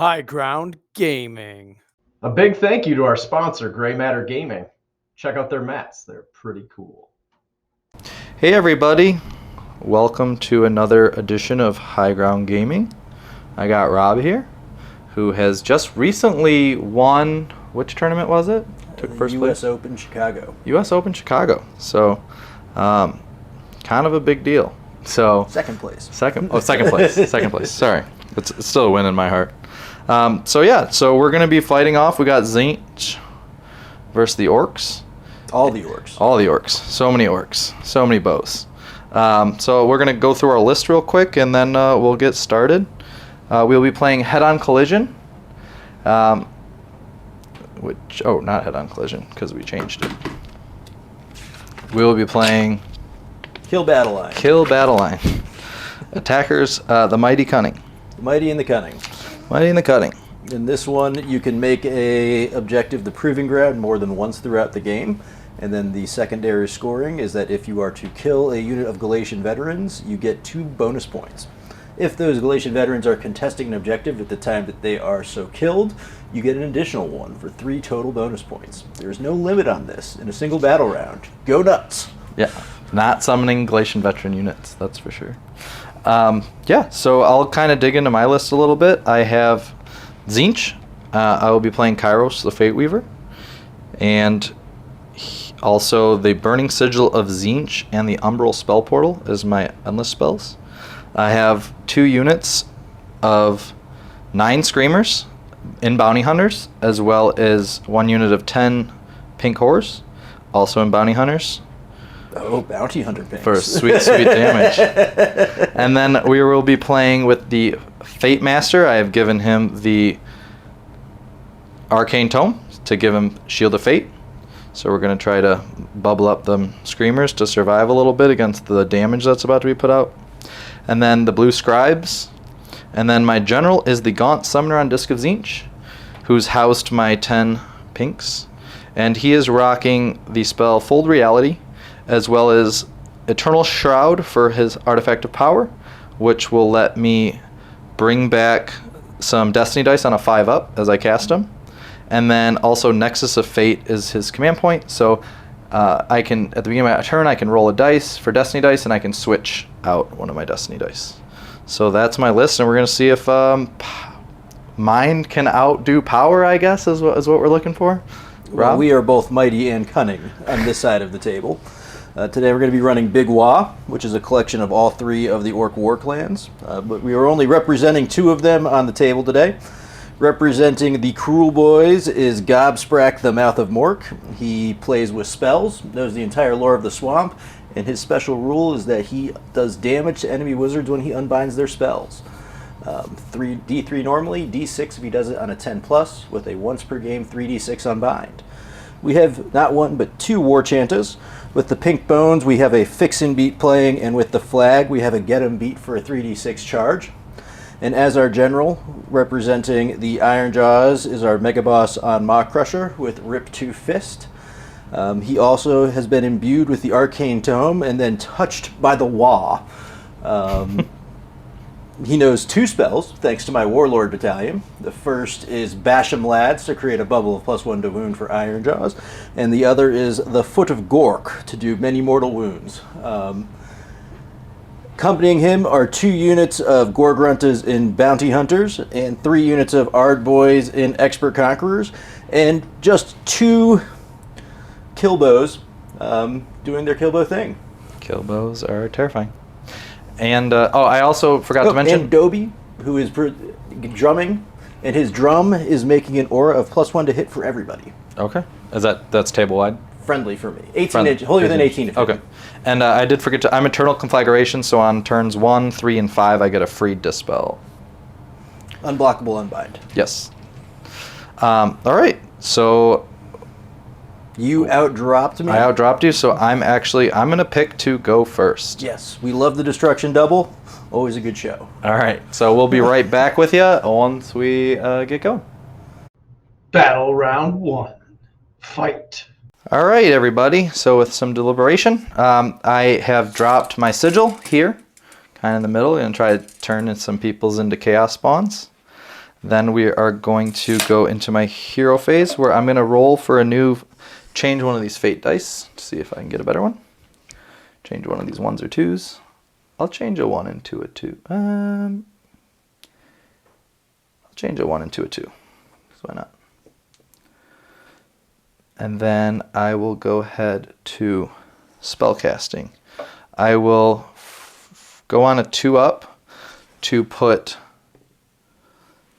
High Ground Gaming. A big thank you to our sponsor, Gray Matter Gaming. Check out their mats. They're pretty cool. Hey everybody, welcome to another edition of High Ground Gaming. I got Rob here, who has just recently won, which tournament was it? Took first place? US Open Chicago. US Open Chicago. So, kind of a big deal. So Second place. Second place. Second place. Sorry. It's still a win in my heart. So we're going to be fighting off. We got Tzeentch versus the Orcs. All the Orcs. All the Orcs. So many Orcs. So many bows. So we're going to go through our list real quick, and then we'll get started. We'll be playing Head-On Collision. Not Head-On Collision, because we changed it. We will be playing Kill Battle Line. Kill Battle Line. Attackers, the Mighty Cunning. Mighty and the Cunning. Mighty and the Cunning. In this one, you can make a objective the Proving Ground more than once throughout the game. And then the secondary scoring is that if you are to kill a unit of Galatian veterans, you get 2 bonus points. If those Galatian veterans are contesting an objective at the time that they are so killed, you get an additional 1 for 3 total bonus points. There's no limit on this in a single battle round. Go nuts! Yeah, not summoning Galatian veteran units, that's for sure. So I'll kind of dig into my list a little bit. I have Tzeentch. I will be playing Kairos, the Fate Weaver. And also the Burning Sigil of Tzeentch and the Umbral Spell Portal as my endless spells. I have 2 units of 9 Screamers in Bounty Hunters, as well as 1 unit of 10 Pink Horrors, also in Bounty Hunters. Oh, Bounty Hunter pinks. For sweet damage. And then we will be playing with the Fate Master. I have given him the Arcane Tome to give him Shield of Fate. So we're going to try to bubble up them Screamers to survive a little bit against the damage that's about to be put out. And then the Blue Scribes. And then my general is the Gaunt Summoner on Disc of Tzeentch, who's housed my 10 pinks. And he is rocking the spell Fold Reality, as well as Eternal Shroud for his Artifact of Power, which will let me bring back some Destiny dice on a 5-up as I cast them. And then also Nexus of Fate is his command point, so I can, at the beginning of my turn, I can roll a dice for Destiny dice, and I can switch out one of my Destiny dice. So that's my list, and we're going to see if Mind can outdo Power, I guess, is what we're looking for. Well, we are both Mighty and Cunning on this side of the table. Today we're going to be running Big Waaagh, which is a collection of all 3 of the Orc Warclans, but we are only representing 2 of them on the table today. Representing the Cruel Boys is Gobsprak, the Mouth of Mork. He plays with spells, knows the entire lore of the swamp, and his special rule is that he does damage to enemy wizards when he unbinds their spells. D3 normally, D6 if he does it on a 10+, with a once per game 3d6 unbind. We have not 1 but 2 War Chantas. With the Pink Bones, we have a Fixin' beat playing, and with the Flag, we have a Get 'em beat for a 3d6 charge. And as our general, representing the Iron Jaws, is our Mega Boss on Maw Crusher with Rip 2 Fist. He also has been imbued with the Arcane Tome and then touched by the Waaagh. He knows 2 spells, thanks to my Warlord Battalion. The first is Bash 'em Lads to create a bubble of +1 to wound for Iron Jaws, and the other is the Foot of Gork to do many mortal wounds. Accompanying him are 2 units of Gorgruntas in Bounty Hunters, and 3 units of Ardboys in Expert Conquerors, and just 2 Killbows doing their Killbow thing. Killbows are terrifying. And I also forgot to mention, and Dobie, who is drumming, and his drum is making an aura of +1 to hit for everybody. Okay, that's table wide. Friendly for me. 18 inch, holier than 18 if okay. And I did forget I'm Eternal Conflagration, so on turns 1, 3, and 5, I get a free Dispel. Unblockable Unbind. Yes. All right. So you outdropped me. I outdropped you, so I'm going to pick to go first. Yes, we love the Destruction Double. Always a good show. All right. So we'll be right back with you once we get going. Battle round 1. Fight. All right, everybody. So with some deliberation, I have dropped my sigil here, kind of in the middle, and try to turn some people's into chaos spawns. Then we are going to go into my hero phase, where I'm going to roll for a new, change one of these fate dice to see if I can get a better one. Change one of these 1s or 2s. I'll change a 1 into a 2. I'll change a 1 into a 2. So why not? And then I will go ahead to spellcasting. I will go on a 2-up to put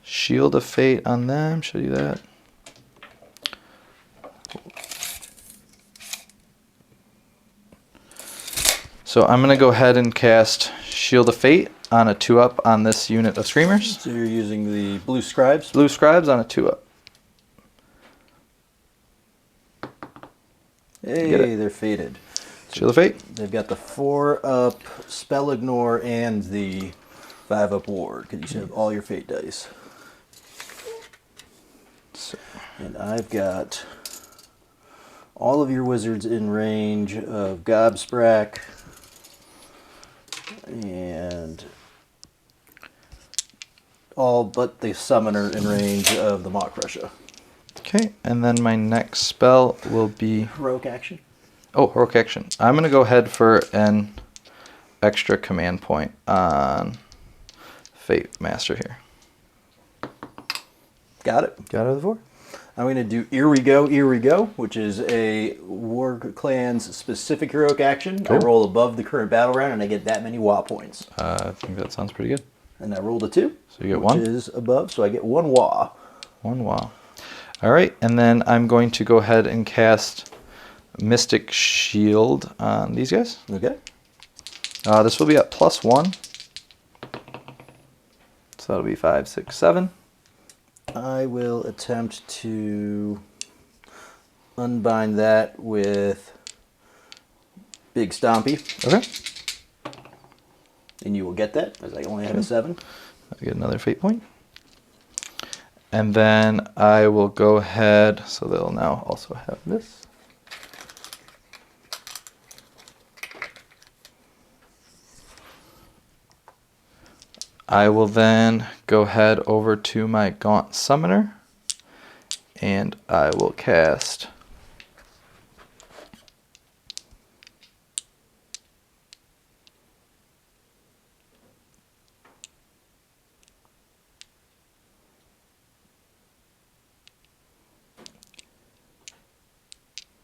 Shield of Fate on them. Should I do that? So I'm going to go ahead and cast Shield of Fate on a 2-up on this unit of Screamers. So you're using the blue scribes? Blue Scribes on a 2-up. Hey, they're faded. Shield of Fate. They've got the 4-up spell ignore and the 5-up ward, because you have all your fate dice. So, And I've got all of your wizards in range of Gobsprack and all but the summoner in range of the Maw-Crusher. okay, and then my next spell will be... Heroic action. Oh, heroic action. I'm going to go ahead for an extra command point on Fate Master here. Got it. Got it over the 4? I'm going to do Here We Go, which is a Warclans specific heroic action. Cool. I roll above the current battle round and I get that many WA points. I think that sounds pretty good. And I rolled a 2. So you get which 1? is above, so I get 1 WA. 1 wow. All right, and then I'm going to go ahead and cast Mystic Shield on these guys. Okay. This will be at +1. So that'll be 5, 6, 7. I will attempt to unbind that with Big Stompy, Okay. and you will get that, as I only have a 7. I get another fate point. And then I will go ahead, so they'll now also have this. I will then go ahead over to my Gaunt Summoner, and I will cast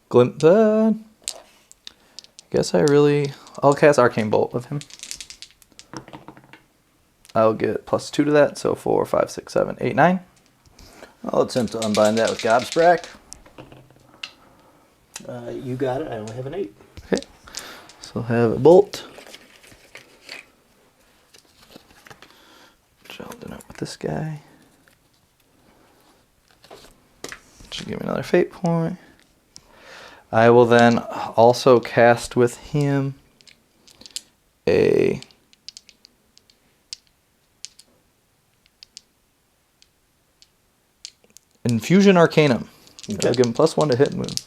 Glint. Guess I'll cast Arcane Bolt with him. I'll get +2 to that, so 4, 5, 6, 7, 8, 9. I'll attempt to unbind that with Gobsprack. You got it, I only have an 8. Okay, so I'll have a bolt. Sheldon up with this guy. Should give me another fate point. I will then also cast with him a Infusion Arcanum. Okay. I'll give him +1 to hit and wound.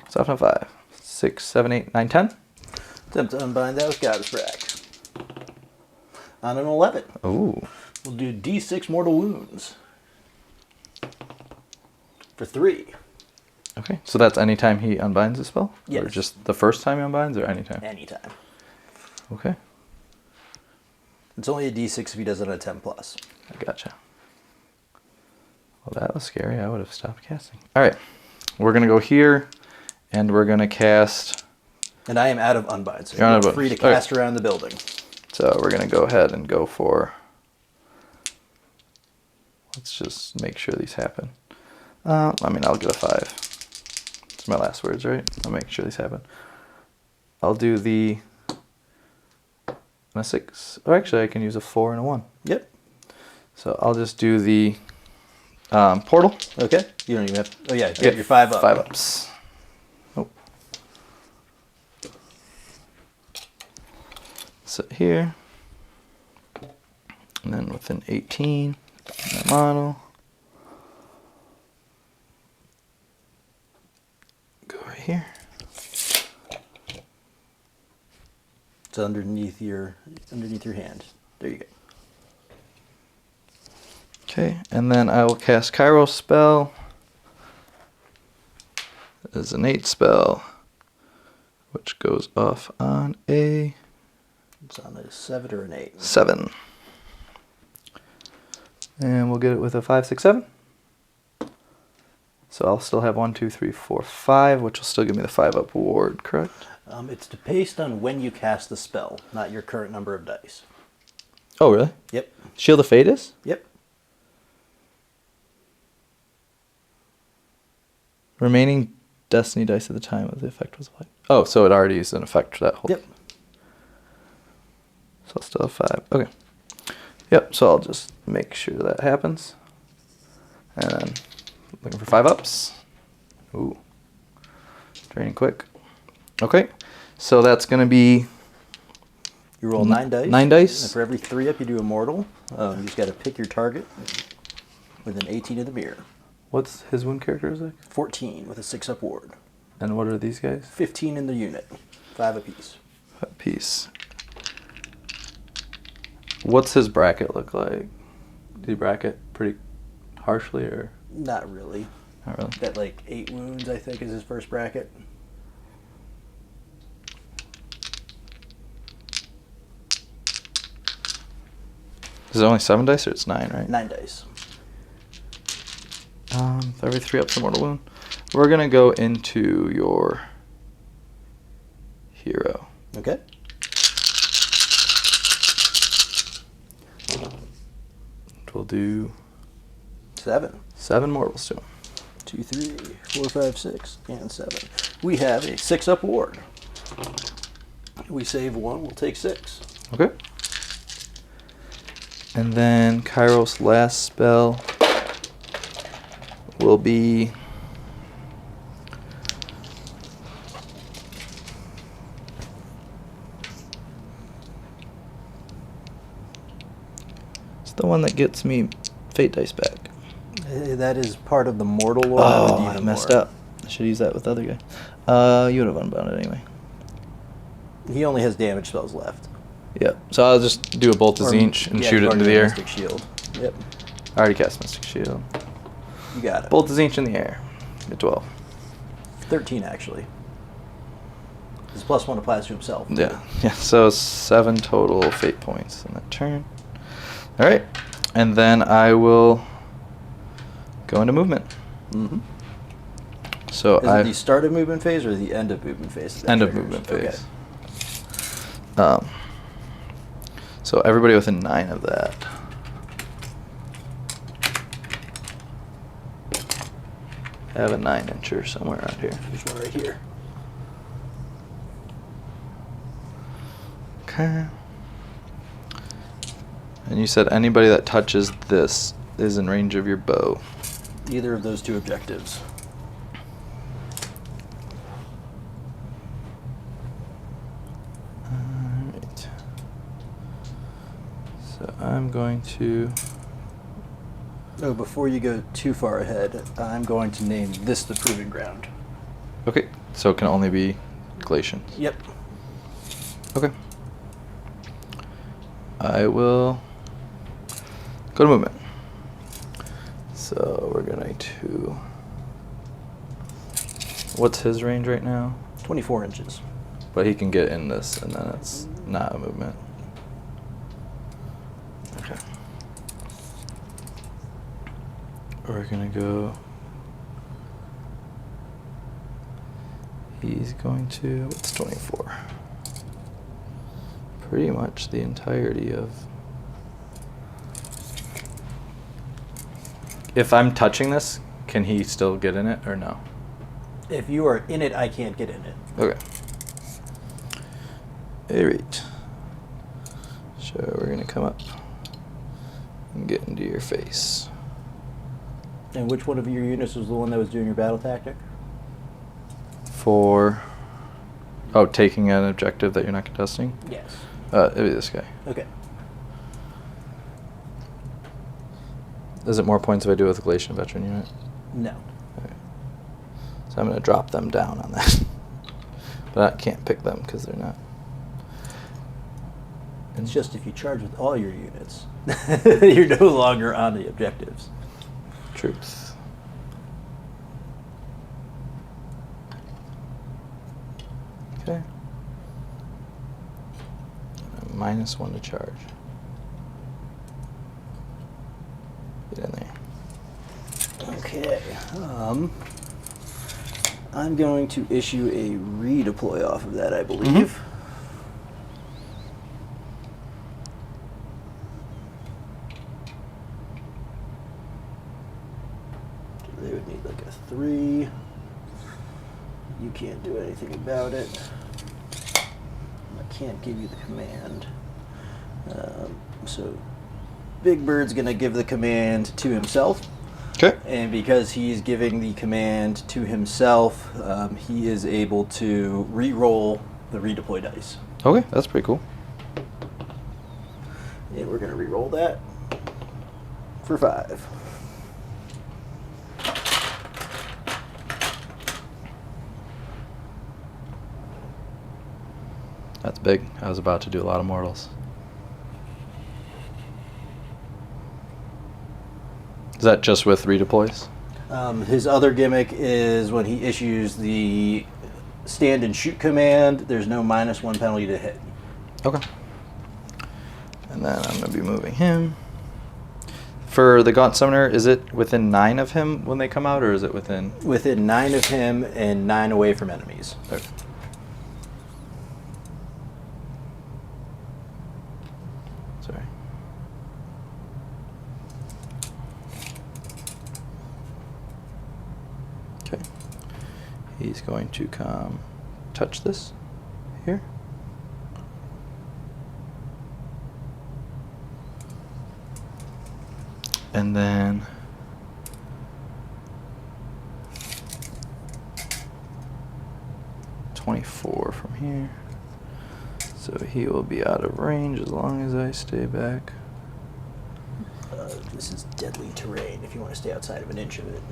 So off on 5, 6, 7, 8, 9, 10. Attempt to unbind that with Gobsprack. On an 11. Ooh. We'll do D6 mortal wounds. For 3. Okay, so that's anytime he unbinds a spell? Yes. Or just the first time he unbinds, or anytime? Anytime. Okay, It's only a D6 if he does it at 10 plus. I gotcha. Well, that was scary. I would have stopped casting. All right, we're going to go here, and we're going to cast... And I am out of unbind, so You're out you're of free to unbind. cast around the building. So we're going to go ahead and go for... Let's just make sure these happen. I'll get a 5. It's my last words, right? I'll make sure these happen. I'll do the... a 6. Or actually, I can use a 4 and a 1. Yep. So I'll just do the portal. Okay. You don't even have... Oh, yeah. Get You're 5 up. 5 ups. Oh. Sit here. And then with an 18, my model. Go right here. It's underneath your hand. There you go. Okay, and then I will cast Kairos spell. It is an 8 spell, which goes off on a It's on a 7 or an 8. 7. And we'll get it with a 5, 6, 7. So I'll still have 1, 2, 3, 4, 5, which will still give me the 5-up ward, correct? It's based on when you cast the spell, not your current number of dice. Oh, really? Yep. Shield of Fate is? Yep. Remaining Destiny dice at the time of the effect was applied. Oh, so it already is an effect for that whole. Yep. So I'll still have 5. Okay. Yep, so I'll just make sure that happens. And then looking for 5-ups. Ooh. Draining quick. Okay. So that's going to be... You roll 9 dice. 9 dice. And for every 3-up, you do Immortal. You just got to pick your target with an 18 in the mirror. What's his wound characteristic? 14 with a 6-up ward. And what are these guys? 15 in the unit. 5 apiece. A piece. What's his bracket look like? Do you bracket pretty harshly or? Not really. Not really. Got like 8 wounds, I think, is his first bracket. Is it only 7 dice or it's 9, right? 9 dice. Every 3 ups a mortal wound. We're gonna go into your hero. Okay. We'll do 7. 7 mortals to him. 2, 3, 4, 5, 6, and 7. We have a 6-up ward. We save 1, we'll take 6. Okay. And then Kairos' last spell will be it's the one that gets me fate dice back. That is part of the mortal one. Oh, I messed up. I should use that with the other guy. You would have unbound it anyway. He only has damage spells left. Yep. So I'll just do a bolt of Tzeentch and shoot it into the air. Mystic Shield. Yep. I already cast Mystic Shield. You got it. Bolt of Tzeentch in the air. Get 12. 13 actually. His +1 applies to himself. Yeah. Yeah. So 7 total fate points in that turn. All right. And then I will go into movement. Mm-hmm. So Is it the start of movement phase or the end of movement phase? End of movement phase. So everybody within 9 of that. I have a 9-incher somewhere around here. There's one right here. Okay. And you said anybody that touches this is in range of your bow. Either of those 2 objectives. Alright. So I'm going to... Oh, before you go too far ahead, I'm going to name this the Proving Ground. Okay, so it can only be Glacians. Yep. Okay. I will go to movement. So we're going to... What's his range right now? 24 inches. But he can get in this, and then it's not a movement. Okay. We're gonna go... He's going to... What's 24? Pretty much the entirety of... If I'm touching this, can he still get in it, or no? If you are in it, I can't get in it. Okay. Alright. So we're gonna come up and get into your face. And which one of your units was the one that was doing your battle tactic? For... Oh, taking an objective that you're not contesting? Yes. It'd be this guy. Okay. Is it more points if I do it with a Glacian veteran unit? No. Okay. So I'm gonna drop them down on that. But I can't pick them because they're not. It's just if you charge with all your units, You're no longer on the objectives. Truth. Okay. -1 to charge. Get in there. Okay. I'm going to issue a redeploy off of that, I believe. They would need like a 3. You can't do anything about it. I can't give you the command. So Big Bird's going to give the command to himself. Okay. And because he's giving the command to himself, he is able to re-roll the redeploy dice. Okay, that's pretty cool. And we're going to re-roll that for 5. That's big. I was about to do a lot of mortals. Is that just with redeploys? His other gimmick is when he issues the stand and shoot command, there's no -1 penalty to hit. Okay. And then I'm going to be moving him. For the Gaunt Summoner, is it within 9 of him when they come out, or is it within... Within 9 of him and 9 away from enemies. Okay. Sorry. Okay. He's going to come touch this here. And then .24 from here. So he will be out of range as long as I stay back. This is deadly terrain if you want to stay outside of an inch of it.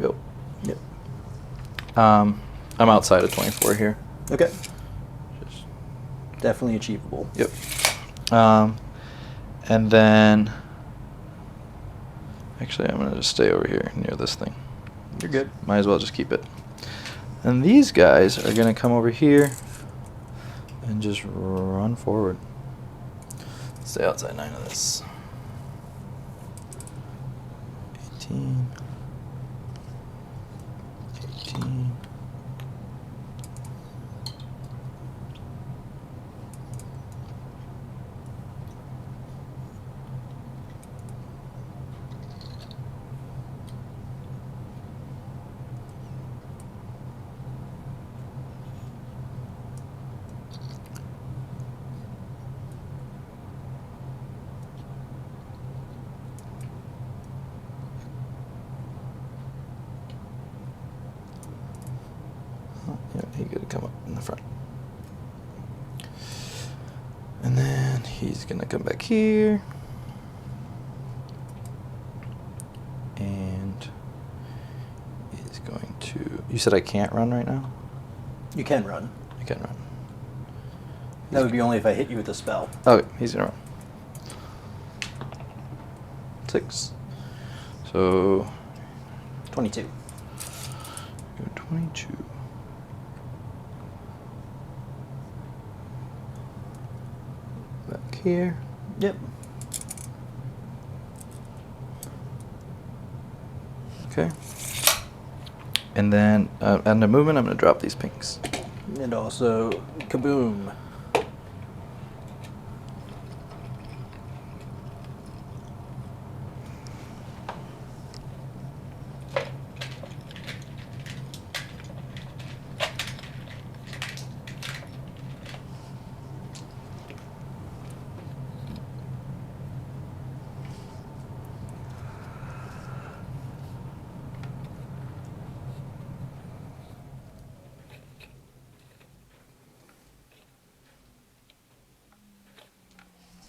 Yep. Yep. I'm outside of 24 here. Okay. Just, Definitely achievable. yep. And then, actually, I'm going to just stay over here near this thing. You're good. Might as well just keep it. And these guys are going to come over here and just run forward. Stay outside 9 of this. 18. 18. Yeah, he could come up in the front. And then he's going to come back here. And he's going to... You said I can't run right now? You can run. I can run. That would be only if I hit you with a spell. Okay, he's going to run. 6. So... 22. Go 22. Back here. Yep. Okay. And then, on the movement, I'm going to drop these pinks. And also, kaboom.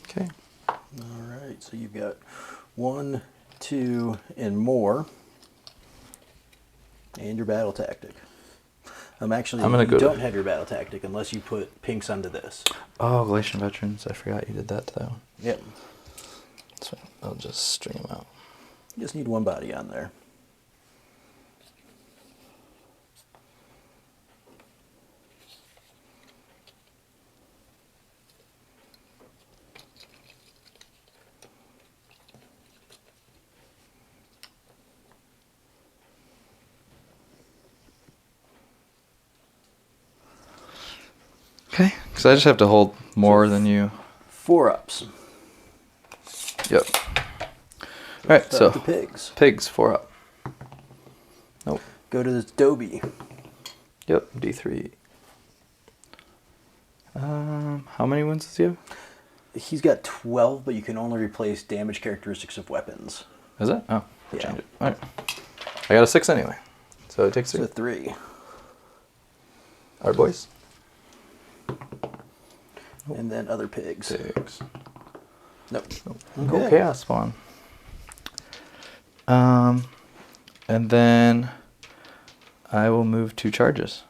Okay. All right, so you've got 1, 2, and more. And your battle tactic. Actually, I'm gonna you go to- don't have your battle tactic unless you put pinks onto this. Oh, Galatian Veterans. I forgot you did that to that one. Yep. So I'll just string them out. You just need one body on there. Okay, because I just have to hold more than you. 4 ups. Yep. All right, Start so with the pigs. pigs 4 up. Nope. Go to this Dobie. Yep. D3. How many wounds does he have? He's got 12, but you can only replace damage characteristics of weapons. Is it? Oh, Yeah. change it. All right. I got a 6 anyway, so it takes 3. So 3. Our boys. And then other pigs. Pigs. Nope. Go Okay. chaos spawn. And then I will move 2 charges.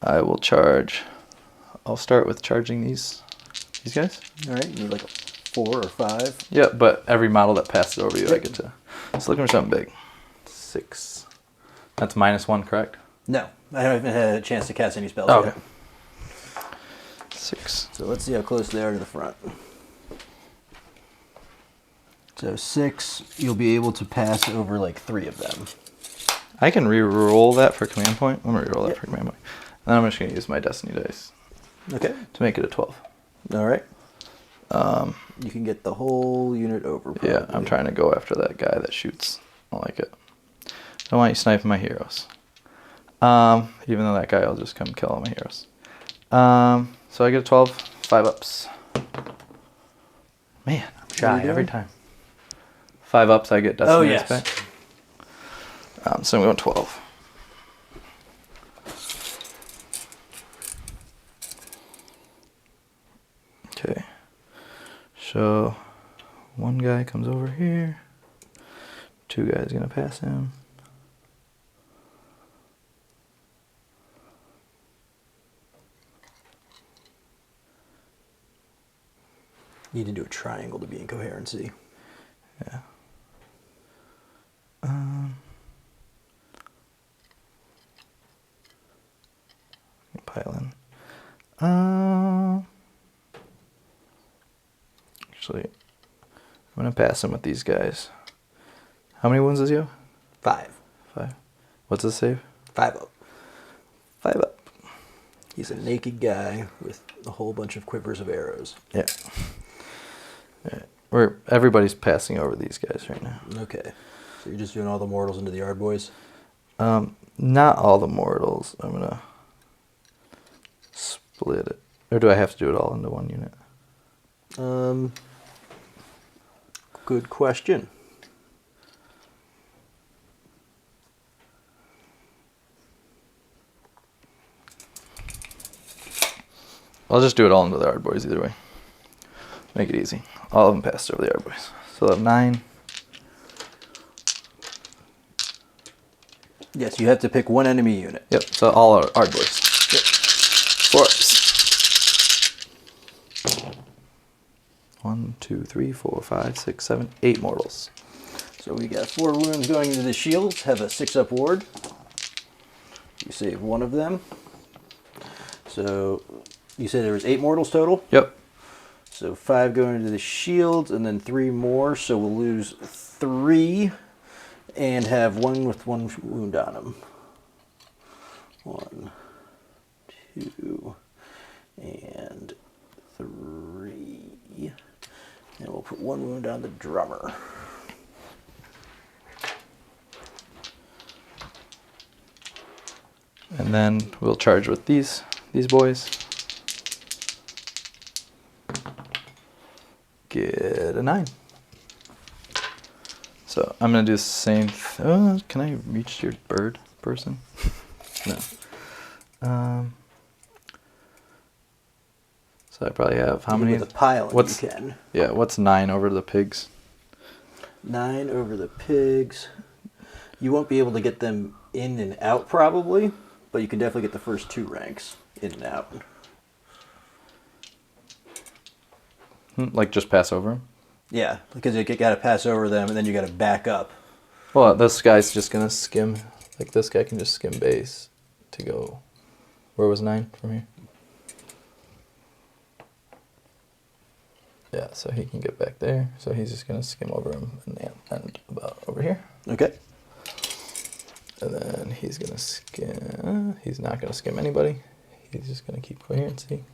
I will charge. I'll start with charging these guys. All right. You need like a 4 or 5. Yeah, but every model that passes over you, I get to. So looking for something big. 6. That's -1, correct? No, I haven't had a chance to cast any spells Oh, yet. okay. 6. So let's see how close they are to the front. So 6, you'll be able to pass over like 3 of them. I can re-roll that for command point. I'm gonna re-roll that Yep. for command point. And then I'm just gonna use my destiny dice Okay. to make it a 12. All right. You can get the whole unit over. Probably. Yeah, I'm trying to go after that guy that shoots. I don't like it. Don't want you sniping my heroes. Even though that guy will just come kill all my heroes. So I get a 12, 5 ups. Man, I'm shy every time. 5 ups, I get destiny Oh, dice yes. back. So I'm going 12. Okay. So 1 guy comes over here. 2 guys gonna pass him. You need to do a triangle to be in coherency. Yeah. Pile in. Actually, I'm gonna pass him with these guys. How many wounds does he have? 5. 5. What's his save? 5 up. 5 up. He's a naked guy with a whole bunch of quivers of arrows. Yeah. Everybody's passing over these guys right now. Okay. So you're just doing all the mortals into the yard boys? Not all the mortals. I'm gonna split it. Or do I have to do it all into 1 unit? Good question. I'll just do it all into the yard boys either way. Make it easy. All of them passed over the yard boys. So I'll have 9. Yes, you have to pick 1 enemy unit. Yep, so all are yard boys. Yep. 4 ups. 1, 2, 3, 4, 5, 6, 7, 8 mortals. So we got 4 wounds going into the shields, have a 6-up ward. You save 1 of them. So you said there was 8 mortals total? Yep. So 5 going into the shields and then 3 more. So we'll lose 3 and have 1 with 1 wound on him. 1, 2, and 3. And we'll put 1 wound on the drummer. And then we'll charge with these boys. Get a 9. So I'm gonna do the same. Can I reach your bird person? No. So I probably have how many? With a pile, What's you can. Yeah? What's 9 over the pigs? 9 over the pigs. You won't be able to get them in and out probably, but you can definitely get the first 2 ranks in and out. Like just pass over him? Yeah, because you got to pass over them, and then you got to back up. Well, this guy's just going to skim. Like this guy can just skim base to go. Where was 9 from here? Yeah, so he can get back there. So he's just going to skim over him and end about over here. Okay. And then he's going to skim. He's not going to skim anybody. He's just going to keep coherency.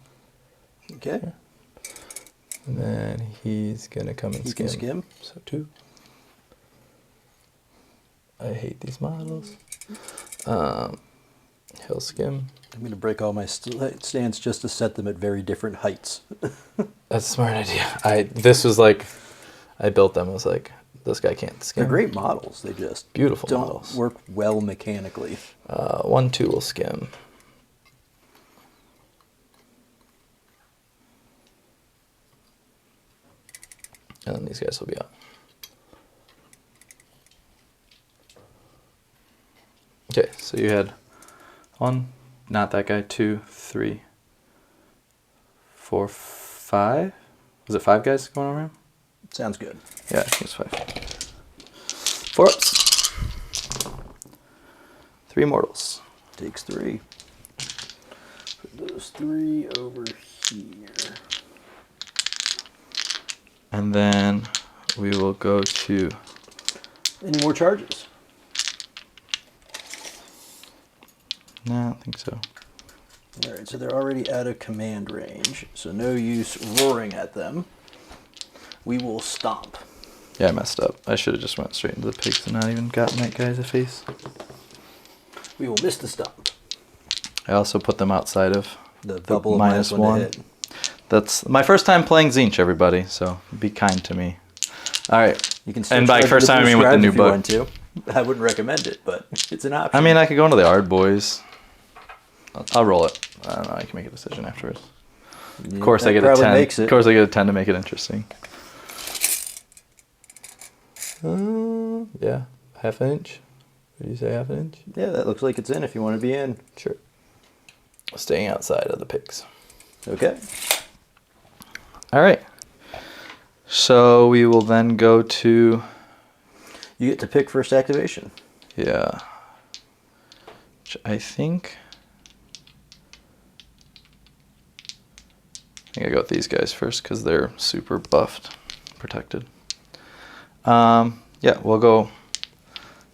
Okay. And then he's going to come and skim. Skim. So 2. I hate these models. He'll skim. I'm going to break all my stands just to set them at very different heights. That's a smart idea. This was like, I built them. I was like, this guy can't skim. They're great models. They just Beautiful don't models. work well mechanically. 1, 2 will skim. And then these guys will be out. Okay, so you had 1, not that guy, 2, 3, 4, 5. Was it 5 guys going around? Sounds good. Yeah, I think it's 5. 4 ups. 3 mortals. Takes 3. Put those 3 over here. And then we will go to... Any more charges? No, I don't think so. Alright, so they're already out of command range, so no use roaring at them. We will stomp. Yeah, I messed up. I should have just went straight into the pigs and not even gotten that guy as a face. We will miss the stomp. I also put them outside of The bubble of minus -1 one. to hit. That's my first time playing Tzeentch, everybody, so be kind to me. All right. You can still And by charge first the time, I mean with the scribe new if you book. want to. I wouldn't recommend it, but it's an option. I mean, I could go into the Ard Boys. I'll roll it. I don't know. I can make a decision afterwards. Of course, I get a 10. Makes it. Of course, I get a 10 to make it interesting. Yeah, half an inch. Did you say half an inch? Yeah, that looks like it's in if you want to be in. Sure. Staying outside of the pigs. Okay. All right. So we will then go to... You get to pick first activation. Yeah. Which I think I go with these guys first because they're super buffed, protected. Yeah, we'll go...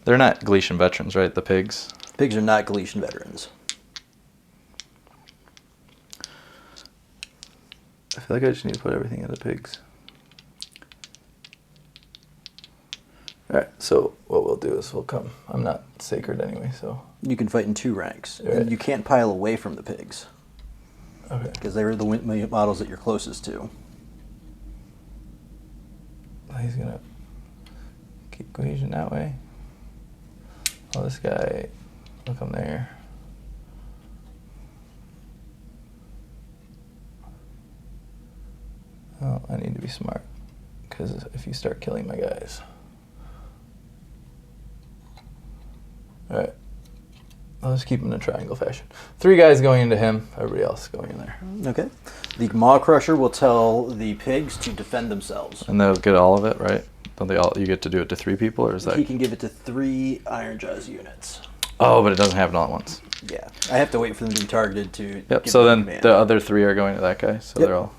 They're not Galician veterans, right? The pigs? Pigs are not Galician veterans. I feel like I just need to put everything in the pigs. Alright, so what we'll do is we'll come. I'm not sacred anyway, so... You can fight in 2 ranks. Right. And you can't pile away from the pigs. Okay. Because they're the models that you're closest to. He's gonna keep cohesion that way. Oh, this guy will come there. Oh, I need to be smart. Because if you start killing my guys. Alright. I'll just keep him in a triangle fashion. 3 guys going into him, everybody else going in there. Okay. The Maw Crusher will tell the pigs to defend themselves. And they'll get all of it, right? Don't they all? You get to do it to 3 people, or is that? He can give it to 3 Iron Jaws units. Oh, but it doesn't happen all at once. Yeah. I have to wait for them to be targeted to... Yep. give So them then command. the other 3 are going to that guy. So Yep. they're all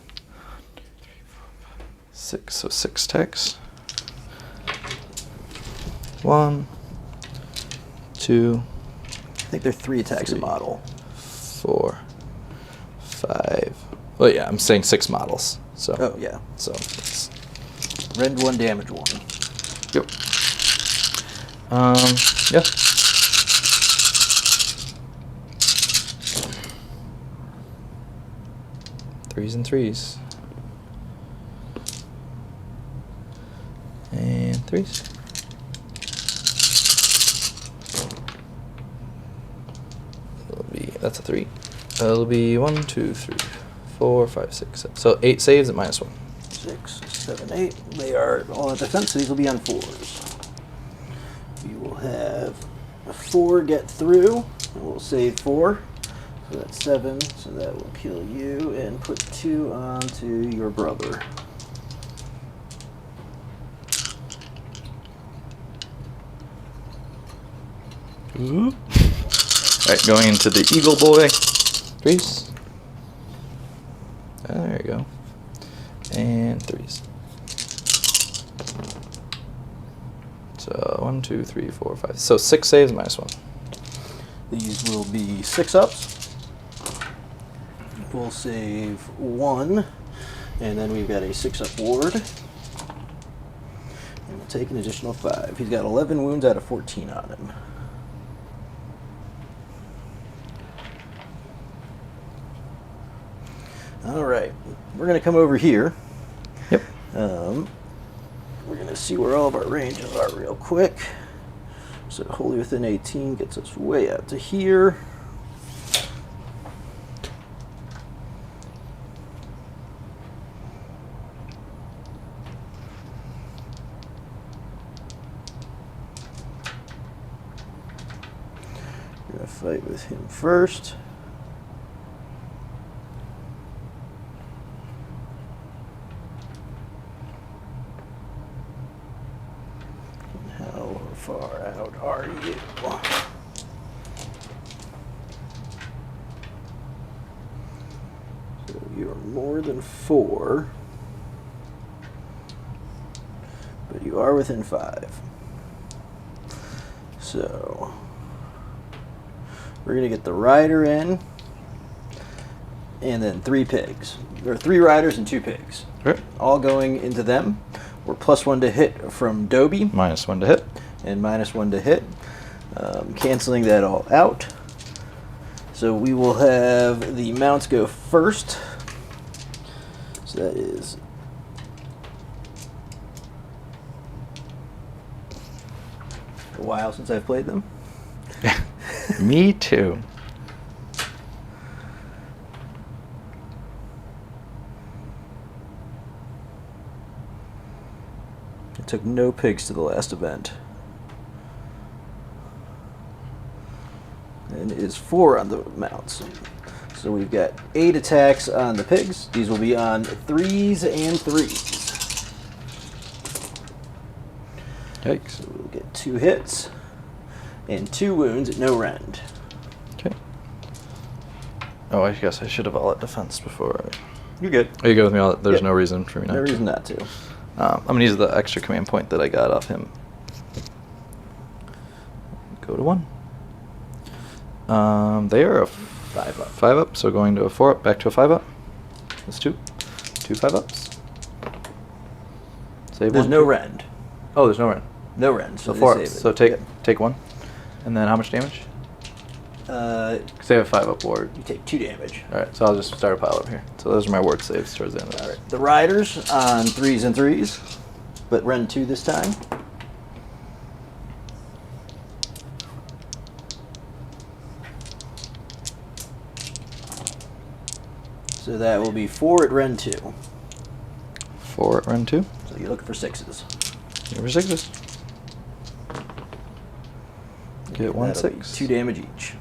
6. So 6 techs. 1, 2. I think they're 3 attacks a 3, model. 4, 5. Well, yeah, I'm saying 6 models. So. Oh, yeah. So. It's, Rend 1, damage 1. yep. Yeah. Threes and 3s. And 3s. That's a 3. That'll be 1, 2, 3, 4, 5, 6, 7. So 8 saves at -1. 6, 7, 8. They are all on defense, so these will be on 4s. We will have a 4 get through. And we'll save 4. So that's 7. So that will kill you and put 2 onto your brother. Alright, going into the Eagle Boy. 3s. There you go. And 3s. So 1, 2, 3, 4, 5. So 6 saves minus 1. These will be 6-ups. We'll save 1. And then we've got a 6-up ward. And we'll take an additional 5. He's got 11 wounds out of 14 on him. Alright, we're going to come over here. Yep. We're going to see where all of our ranges are real quick. So wholly within 18 gets us way out to here. We're going to fight with him first. How far out are you? So you're more than 4, but you are within 5. So we're gonna get the rider in, and then 3 pigs. There are 3 riders and 2 pigs. Right. All going into them. We're +1 to hit from Dobie. -1 to hit. And -1 to hit. Canceling that all out. So we will have the mounts go first. So that is a while since I've played them. Me too. I took no pigs to the last event. And it is 4 on the mounts. So we've got 8 attacks on the pigs. These will be on 3s and 3s. Yikes. So we'll get 2 hits and 2 wounds at no rend. Okay. Oh, I guess I should have all at defense before. You're good. Oh, you go with me all. There's Yep. no reason for me not No to. reason not to. I'm gonna use the extra command point that I got off him. Go to 1. They are a 5-up. 5-up, so going to a 4-up, back to a 5-up. That's 2. 2 5-ups. Save There's 1. no rend. Oh, there's no rend. No rend. So they 4-ups. save it. So take Yep. take 1. And then how much damage? Because they have a 5-up ward. You take 2 damage. Alright, so I'll just start a pile up here. So those are my ward saves towards the end of this. Alright. The riders on 3s and 3s, but rend 2 this time. So that will be 4 at rend 2. 4 at run 2. So you're looking for 6s. Number 6s. Get 1 That'll be 6. 2 damage each.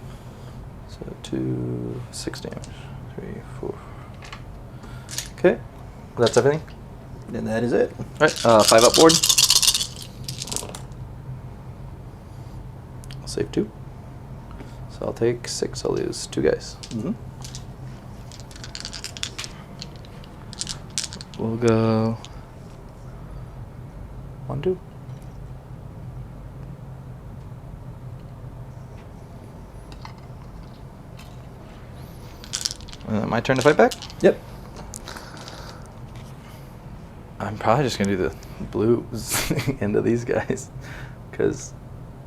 So 2, 6 damage. 3, 4. Okay, that's everything. And that is it. Alright, 5-up board. I'll save 2. So I'll take 6. I'll lose 2 guys. Mm-hmm. We'll go 1, 2. And then my turn to fight back? Yep. I'm probably just going to do the blues into these guys. Because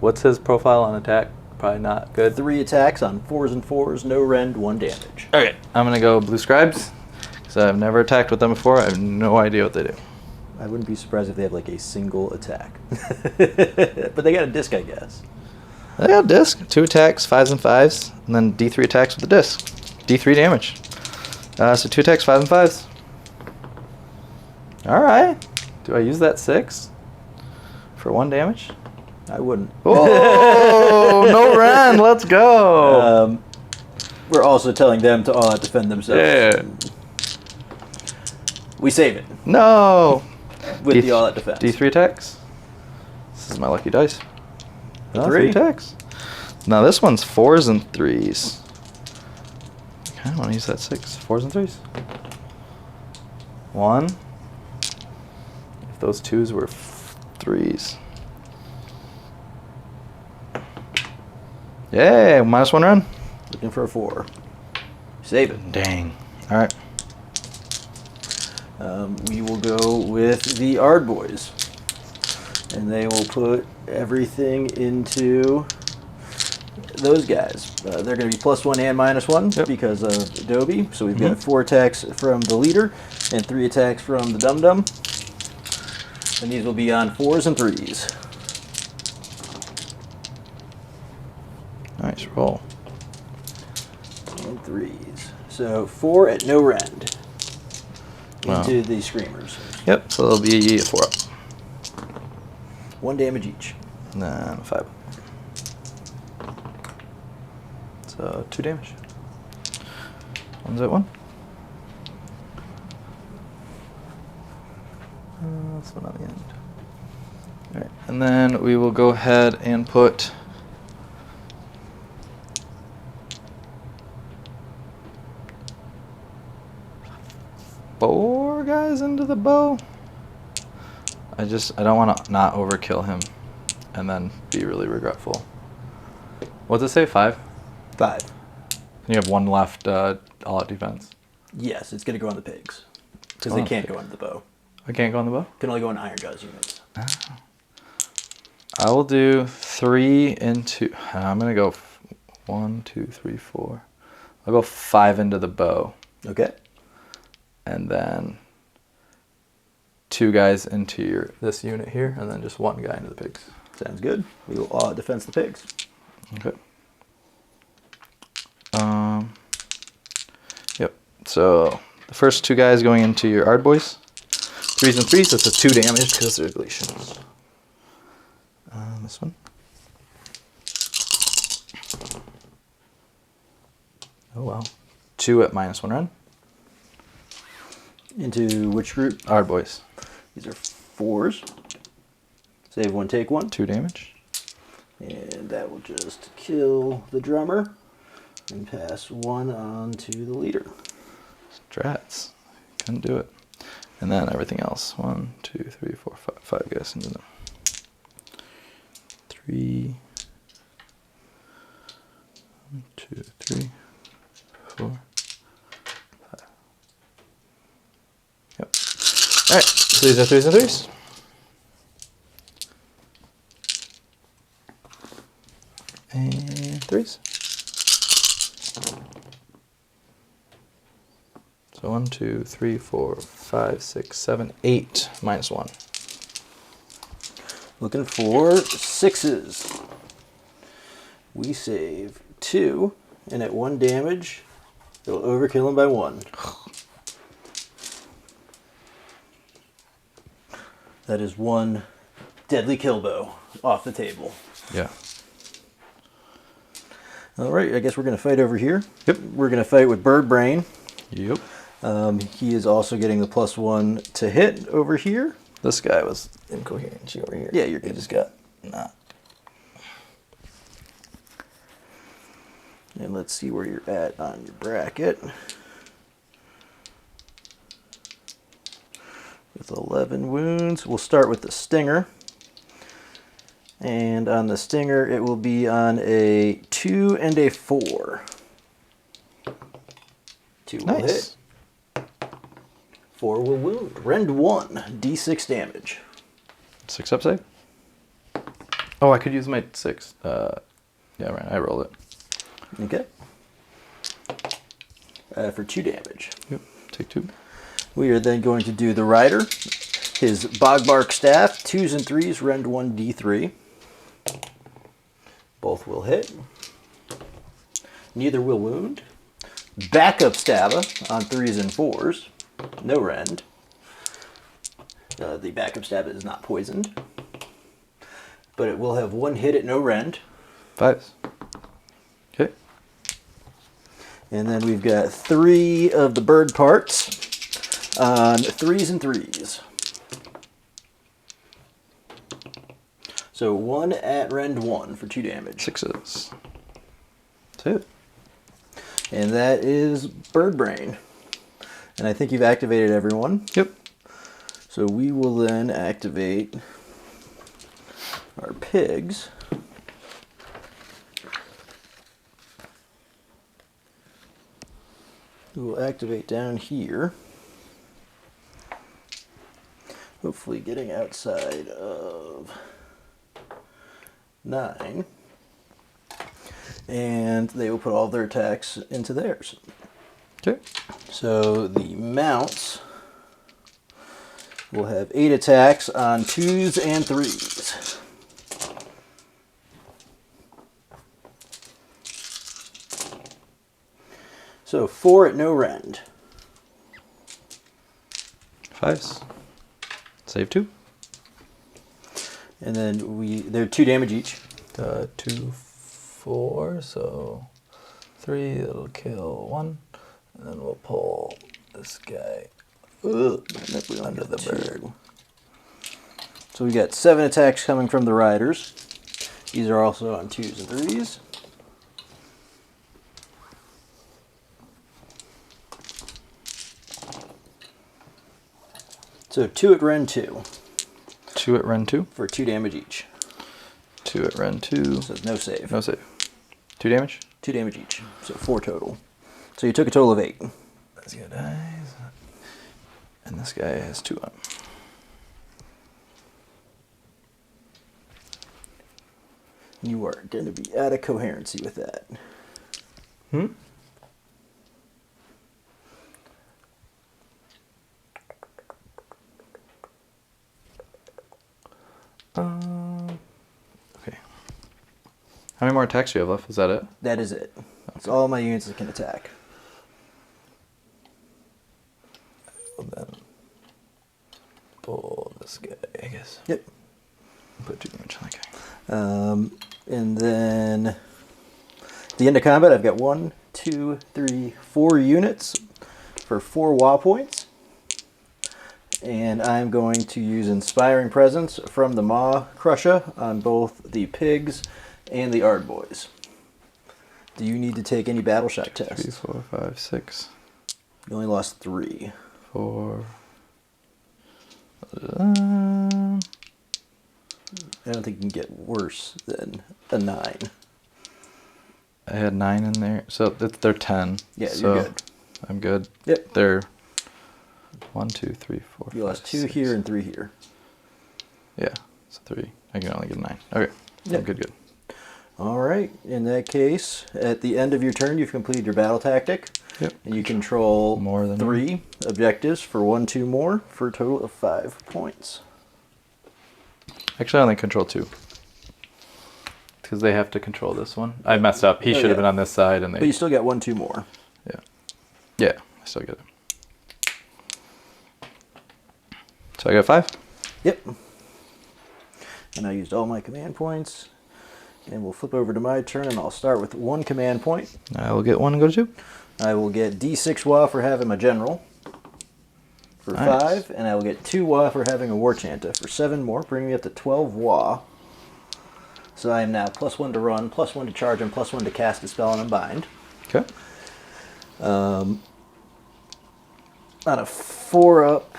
what's his profile on attack? Probably not good. 3 attacks on 4s and 4s, no rend, 1 damage. Okay, I'm going to go blue scribes. Because I've never attacked with them before. I have no idea what they do. I wouldn't be surprised if they have like a single attack. But they got a disc, I guess. They got a disc. 2 attacks, 5s and 5s. And then D3 attacks with the disc. D3 damage. So 2 attacks, 5s and 5s. Alright. Do I use that 6 for 1 damage? I wouldn't. Oh, no Ren. Let's go. We're also telling them to all out defend themselves. Yeah. We save it No. with the all out defense. D3 attacks. This is my lucky dice. A Oh, 3 attacks. Now this one's 4s and 3s. I kind of want to use that 6. 4s and 3s. 1. If those 2s were 3s. Yay! -1 run. Looking for a 4. Save it. Dang. All right. We will go with the Ard Boys. And they will put everything into those guys. They're going to be +1 and -1 because of Adobe. So we've got 4 attacks from the leader and 3 attacks from the Dum Dum. And these will be on 4s and 3s. Nice roll. And 3s. So 4 at no rend Wow. into the Screamers. Yep. So it'll be 4 up. 1 damage each. And then 5. So 2 damage. One's at 1. This one on the end. Alright, and then we will go ahead and put four guys into the bow. I don't want to not overkill him and then be really regretful. What's it say? 5? 5. You have 1 left all-out defense. Yes, it's going to go on the pigs. Because Oh, they can't okay. go into the bow. I can't go on the bow? Can only go in Iron Jaws units. I will do 3 into... I'm going to go 1, 2, 3, 4. I'll go 5 into the bow. Okay. And then 2 guys into this unit here, and then just 1 guy into the pigs. Sounds good. We will all defense the pigs. Okay. Yep. So the first 2 guys going into your Ard Boys. 3s and 3s. That's a 2 damage because they're Galatians. This one. Oh wow. 2 at -1 run. Into which group? Ard Boys. These are 4s. Save 1, take 1. 2 damage. And that will just kill the drummer and pass 1 on to the leader. Strats. Couldn't do it. And then everything else. 1, 2, 3, 4, 5 guys into them. 3. 1, 2, 3, 4, 5. Yep. Alright, so these are 3s and 3s. And 3s. So 1, 2, 3, 4, 5, 6, 7, 8 -1. Looking for 6s. We save 2, and at 1 damage, it'll overkill him by 1. That is 1 deadly kill bow off the table. Yeah. All right, I guess we're going to fight over here. Yep. We're going to fight with Bird Brain. Yep. He is also getting the +1 to hit over here. This guy was incoherent. She over here. Yeah, you're He good. just got knocked. And let's see where you're at on your bracket. With 11 wounds. We'll start with the Stinger. And on the Stinger, it will be on a 2 and a 4. 2 will Nice. hit. 4 will wound. Rend 1, d6 damage. 6 up save. Oh, I could use my 6. Yeah, right. I rolled it. Okay. For 2 damage. Yep. Take 2. We are then going to do the Rider. His Bogbark Staff, 2s and 3s, rend 1 d3. Both will hit. Neither will wound. Backup Stabba on 3s and 4s. No rend. The backup Stabba is not poisoned. but it will have 1 hit at no rend. 5s. Okay. And then we've got 3 of the bird parts on 3s and 3s. So 1 at rend 1 for 2 damage. 6s. That's it. And that is Bird Brain. And I think you've activated everyone. Yep. So we will then activate our pigs. We will activate down here. Hopefully getting outside of 9. And they will put all their attacks into theirs. Okay. So the mounts will have 8 attacks on 2s and 3s. So 4 at no rend. 5s. Save 2. And then they're 2 damage each. 2, 4, so 3, it'll kill 1. And then we'll pull this guy under the bird. So we got 7 attacks coming from the riders. These are also on 2s and 3s. So 2 at rend 2 2 at rend 2. for 2 damage each. 2 at rend 2. So no save. No save. 2 damage. 2 damage each. So 4 total. So you took a total of 8. This guy dies. And this guy has 2 on him. You are going to be out of coherency with that. Hmm? Okay. How many more attacks do you have left? Is that it? That is it. That's all my units that can attack. Well, then pull this guy, I guess. Yep. Put 2 damage on that guy. And then at the end of combat, I've got 1, 2, 3, 4 units for 4 WA points. And I'm going to use Inspiring Presence from the Maw Crusher on both the pigs and the Ardboys. Do you need to take any battle shock 3, tests? 4, 5, 6, You only lost 3. 4. I don't think you can get worse than a 9. I had 9 in there, so they're 10. Yeah, so you're good. I'm good. Yep. They're 1, 2, 3, 4. You 5, lost 2 6. here and 3 here. Yeah, so 3. I can only get 9. Okay. Yep. I'm good. All right. In that case, at the end of your turn, you've completed your battle tactic. Yep. And you control More than 3 objectives for 1, 2 more for a total of 5 points. Actually, I only control 2. Because they have to control this one. I messed up. He Oh, should yeah. have been on this side, and But you they. still got 1, 2 more. Yeah, I still get it. So I got 5. Yep. And I used all my command points. And we'll flip over to my turn, and I'll start with 1 command point. I will get 1 and go to 2. I will get D6 WA for having my general for Nice. 5, and I will get 2 WA for having a war chanta for 7 more, bringing me up to 12 WA. So I am now +1 to run, +1 to charge, and +1 to cast a spell and unbind. Okay. On a 4-up,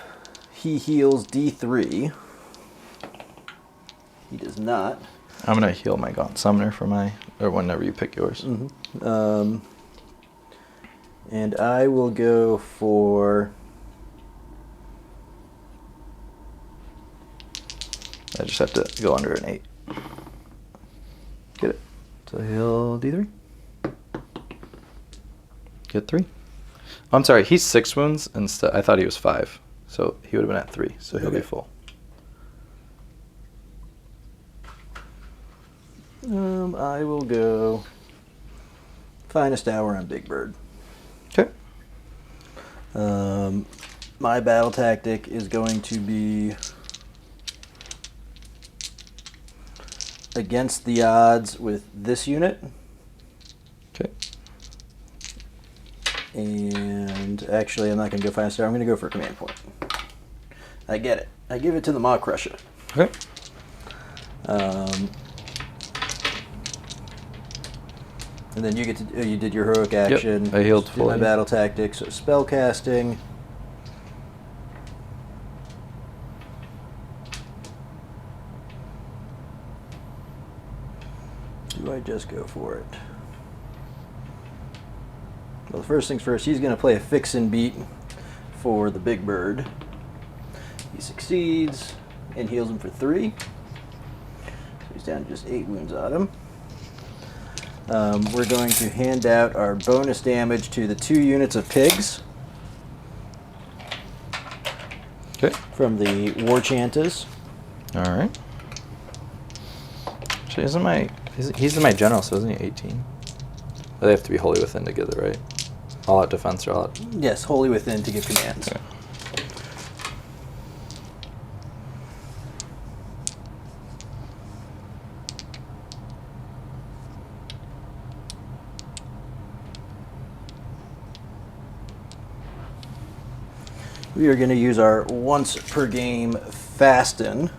he heals D3. He does not. I'm going to heal my Gaunt Summoner for my. Or whenever you pick yours. And I will go for... I just have to go under an 8. Get it. So heal D3. Get 3. Oh, I'm sorry, he's 6 wounds instead. I thought he was 5. So he would have been at 3. So he'll be Okay. full. I will go Finest Hour on Big Bird. Okay. My battle tactic is going to be against the odds with this unit. Okay. And actually, I'm not going to go 5-star. I'm going to go for a command point. I get it. I give it to the Maw Crusher. Okay. And then you get to you did your heroic action. Yep, I healed Did my fully. battle tactics. So spell casting. Do I just go for it? Well, first things first, he's going to play a fix and beat for the big bird. He succeeds and heals him for 3. So he's down to just 8 wounds on him. We're going to hand out our bonus damage to the 2 units of pigs Okay. from the Warclans. All right. Actually, he's in my general, so isn't he 18? They have to be wholly within together, right? All out defense or all out. Yes, wholly within to give commands. Okay. We are going to use our once per game fasten.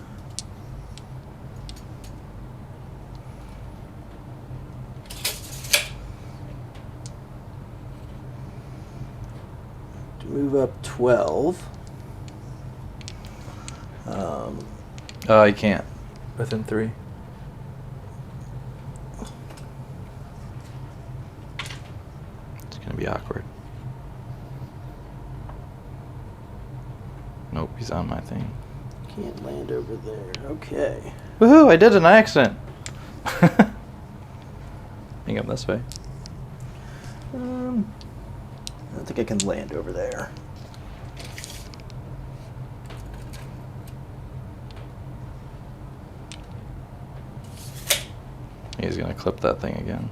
To move up 12. You can't. Within 3. It's gonna be awkward. Nope, he's on my thing. Can't land over there. Okay. Woohoo! I did an accident. I think I'm this way. I don't think I can land over there. He's gonna clip that thing again.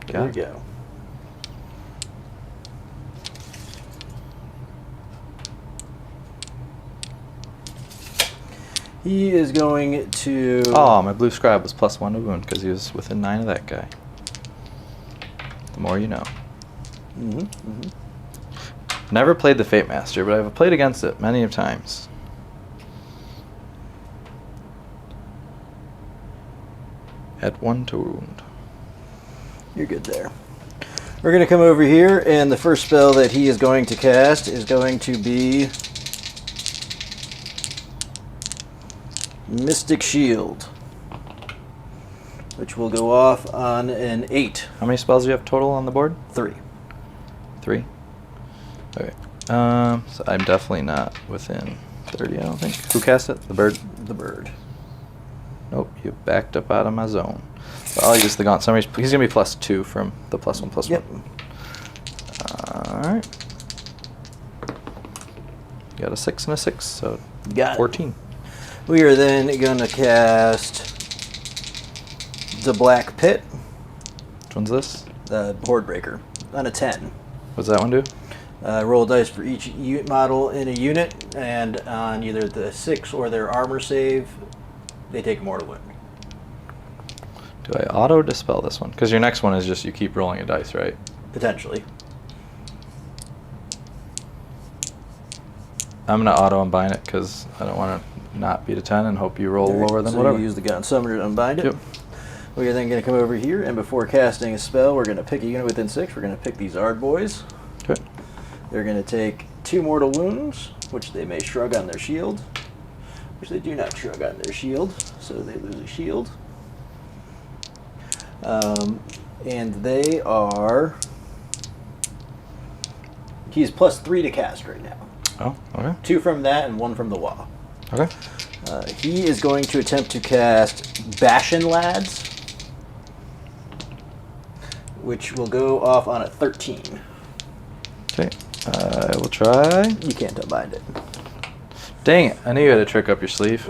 There we go. He is going to... Oh, my blue scribe was +1 to wound because he was within 9 of that guy. The more you know. Never played the Fate Master, but I've played against it many times. At 1 to wound. You're good there. We're going to come over here, and the first spell that he is going to cast is going to be Mystic Shield, which will go off on an 8. How many spells do you have total on the board? 3. 3? Okay. So I'm definitely not within 30, I don't think. Who cast it? The bird? The bird. Nope, you backed up out of my zone. So I'll use the gaunt summary. He's going to be +2 from the +1/+1. Yep. Alright. You got a 6 and a 6, so Got it. 14. We are then going to cast the Black Pit, Which one's this? the Board Breaker, on a 10. What's that one do? Roll a dice for each model in a unit, and on either the 6 or their armor save, they take a mortal wound. Do I auto dispel this one? Because your next one is just you keep rolling a dice, right? Potentially. I'm going to auto unbind it because I don't want to not beat a 10 and hope you roll lower than so whatever. You use the Gun Summoner to unbind it. Yep. We are then going to come over here, and before casting a spell, we're going to pick a unit within 6. We're going to pick these Ard Boys. Okay. They're going to take 2 mortal wounds, which they may shrug on their shield, which they do not shrug on their shield, so they lose a shield. And they are... He's +3 to cast right now. Oh, okay. 2 from that and 1 from the Wa. Okay. He is going to attempt to cast Bastion Lads, which will go off on a 13. Okay. I will try. You can't unbind it. Dang it. I knew you had a trick up your sleeve.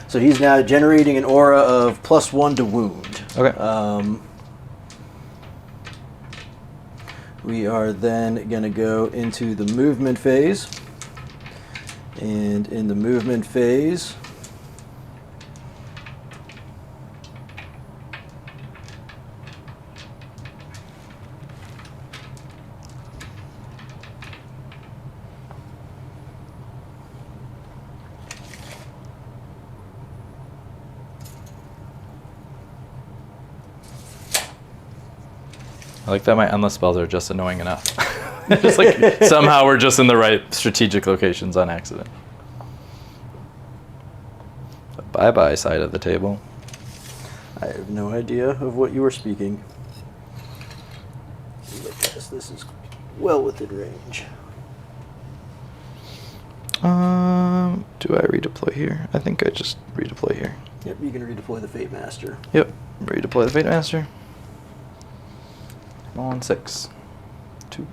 So he's now generating an aura of +1 to wound. Okay. We are then going to go into the movement phase. And in the movement phase, I like that my endless spells are just annoying enough. Just like somehow we're just in the right strategic locations on accident. The bye-bye side of the table. I have no idea of what you are speaking. But yes, this is well within range. Do I redeploy here? I think I just redeploy here. Yep, you can redeploy the Fate Master. Yep, redeploy the Fate Master. On 6. 2.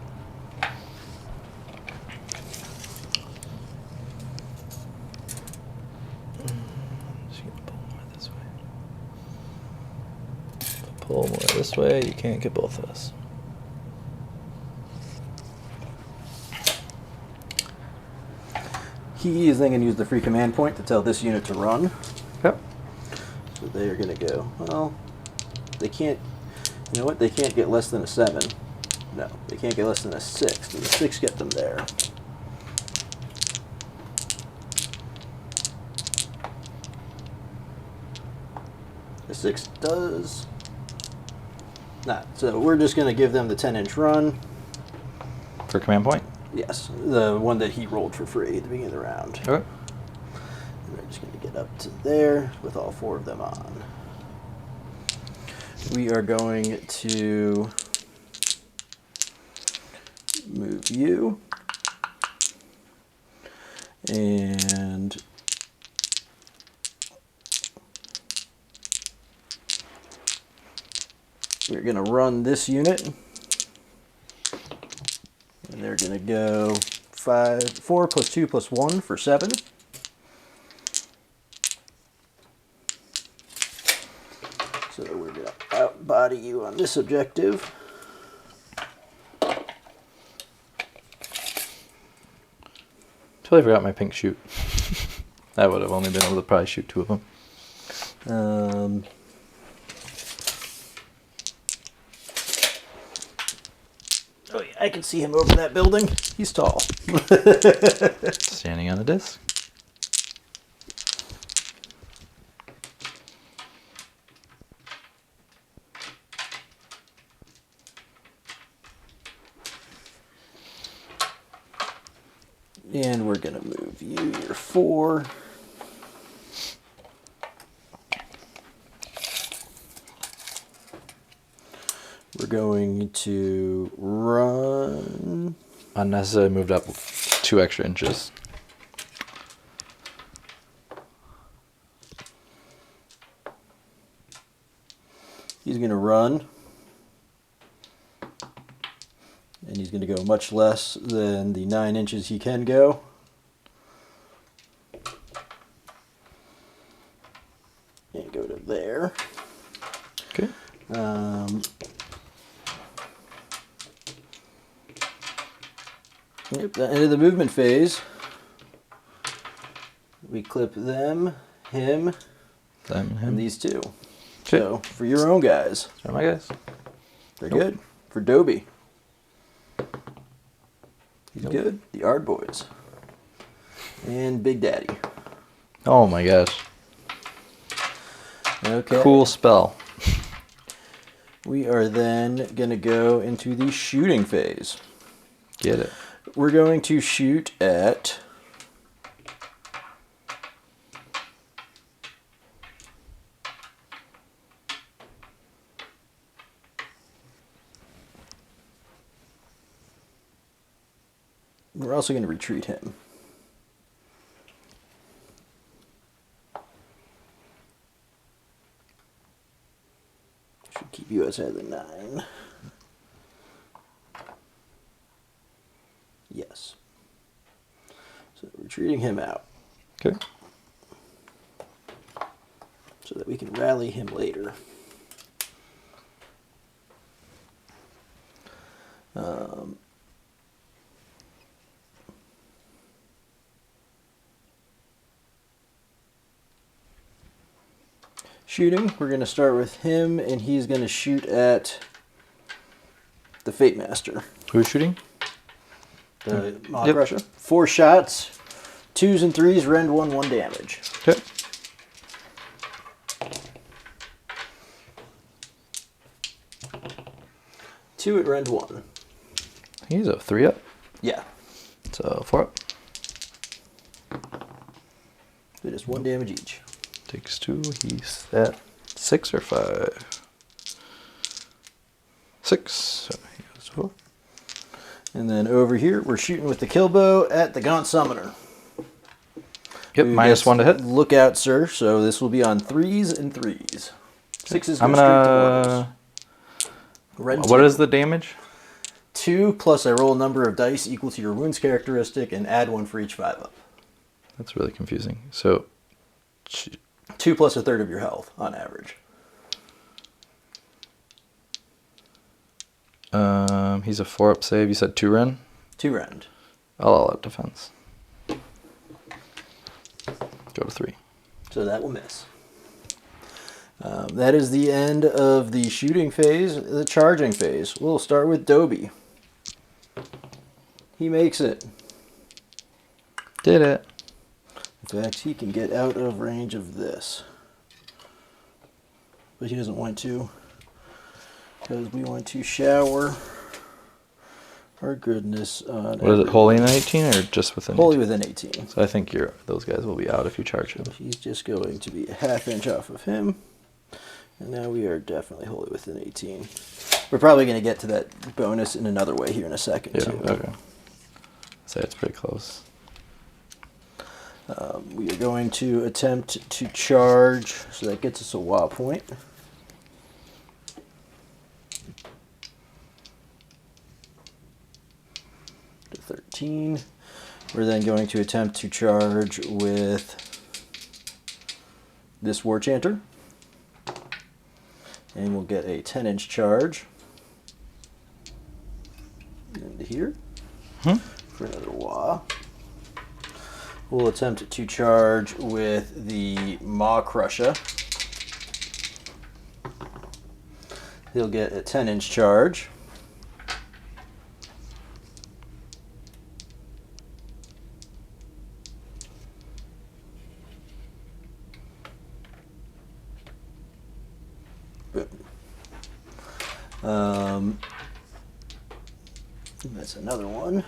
Pull more this way. You can't get both of us. He is then going to use the free command point to tell this unit to run. Yep. So they are going to go, well, they can't, you know what, they can't get less than a 7. No, they can't get less than a 6. Does a 6 get them there? The 6 does not. So we're just going to give them the 10-inch run. For command point? Yes, the one that he rolled for free at the beginning of the round. Okay. And we're just going to get up to there with all 4 of them on. We are going to move you. And we're going to run this unit. And they're going to go 4 plus 2 plus 1 for 7. So we're going to outbody you on this objective. Totally forgot my pink shoot. I would have only been able to probably shoot 2 of them. Oh yeah, I can see him over that building. He's tall. Standing on a disc. And we're going to move you, your 4. We're going to run. Unnecessarily moved up 2 extra inches. He's going to run. And he's going to go much less than the 9 inches he can go. And go to there. Okay. Yep, the end of the movement phase. We clip them, him, Them and him. and these 2. Okay. So, for your own guys. Are my guys? They're Nope. good. For Dobie. He's Nope. good. The Ard Boys. And Big Daddy. Oh my gosh. Okay. Cool spell. We are then going to go into the shooting phase. Get it. We're going to shoot at... We're also going to retreat him. Should keep you outside the 9. Yes. So retreating him out Okay. so that we can rally him later. Shooting, we're going to start with him, and he's going to shoot at the Fate Master. Who's shooting? The Maw Yep. Crusher. 4 shots, 2s and 3s, rend 1 damage. Okay. Two at rend 1. He's a 3 up. Yeah. So 4 up. It is 1 damage each. Takes 2. He's at 6 or 5. 6. So he goes 4. And then over here, we're shooting with the kill bow at the Gaunt Summoner. Yep, Who minus gets 1 to hit. Look out, sir. So this will be on 3s and 3s. 6s I'm go straight to gonna. rend What 2. is the damage? 2 plus I roll a number of dice equal to your wounds characteristic and add 1 for each 5 up. That's really confusing. So 2 plus a third of your health on average. he's a 4 up save. You said 2 rend? 2 rend. I'll out defense. Go to 3. So that will miss. That is the end of the shooting phase. The charging phase. We'll start with Dobie. He makes it. Did it. In fact, he can get out of range of this. But he doesn't want to, because we want to shower our goodness on... What is it, wholly in 18 or just within? Wholly within 18. So I think those guys will be out if you charge him. He's just going to be a ½ inch off of him. And now we are definitely wholly within 18. We're probably going to get to that bonus in another way here in a second, Yeah, too. okay. Say it's pretty close. We are going to attempt to charge, so that gets us a WA point. To 13. We're then going to attempt to charge with this War Chanter. And we'll get a 10-inch charge into here for another WA. We'll attempt to charge with the Maw Crusher. He'll get a 10-inch charge. Boom. That's another one.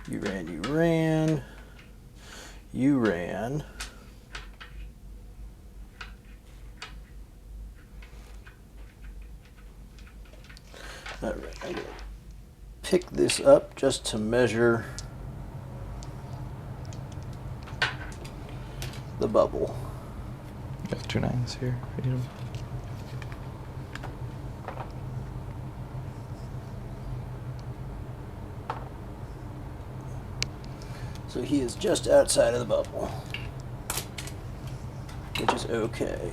You ran, you ran. You ran. All right, I'm going to pick this up just to measure the bubble. Got 2 9s here. Read 'em. So he is just outside of the bubble, which is okay.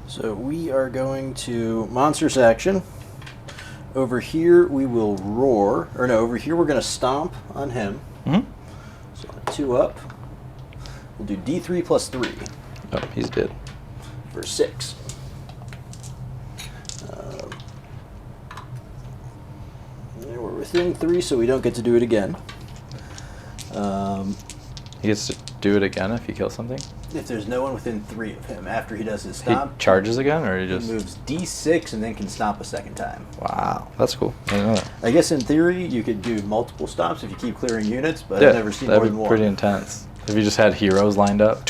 So we are going to Monstrous Action. Over here we will roar, or no, over here we're going to stomp on him. So 2 up. We'll do D3 plus 3 Oh, he's dead. for 6. And we're within 3, so we don't get to do it again. He gets to do it again if he kills something. If there's no one within 3 of him after he does his He stomp, charges again, or he he just... moves D6 and then can stomp a second time. Wow, that's cool. I didn't know that. I guess in theory you could do multiple stomps if you keep clearing units, but Yeah, I've never seen that'd more be than one. pretty intense. If you just had heroes lined up.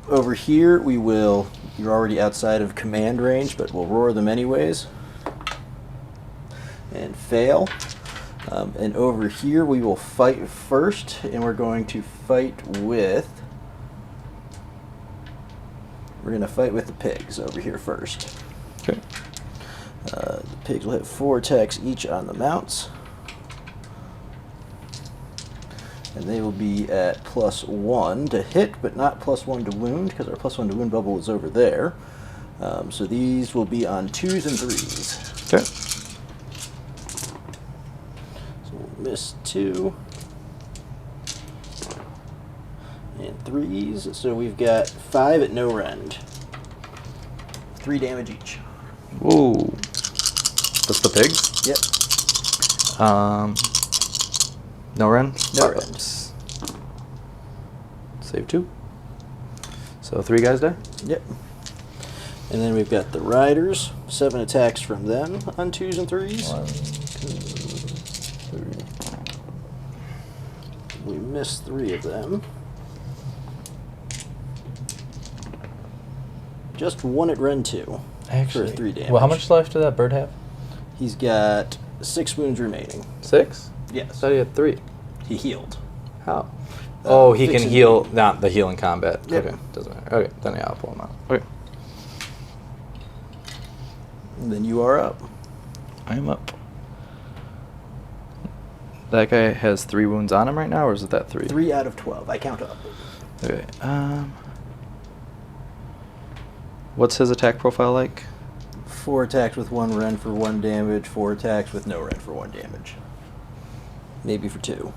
Over here we will, you're already outside of command range, but we'll roar them anyways. And fail. And over here we will fight first, and we're going to fight with... We're going to fight with the pigs over here first. Okay. The pigs will have 4 attacks each on the mounts. And they will be at +1 to hit, but not +1 to wound, because our +1 to wound bubble is over there. So these will be on 2s and 3s. Okay. So we'll miss 2 and 3s. So we've got 5 at no rend. 3 damage each. Whoa. That's the pigs? Yep. No rend? No rend. Save 2. So 3 guys die? Yep. And then we've got the riders. 7 attacks from them on 2s and 3s. 1, 2, 3. We missed 3 of them. Just 1 at rend 2. Actually, for 3 damage. well, how much life did that bird have? He's got 6 wounds remaining. 6? I Yes. thought he had 3. He healed. How? Oh, he can fixing heal, the- not the heal in combat. Yep. Okay, doesn't matter. Okay, then yeah, I'll pull him out. Okay. And then you are up. I'm up. That guy has 3 wounds on him right now, or is it that 3? 3 out of 12. I count up. Okay. What's his attack profile like? 4 attacks with 1 rend for 1 damage. 4 attacks with no rend for 1 damage. Maybe for 2.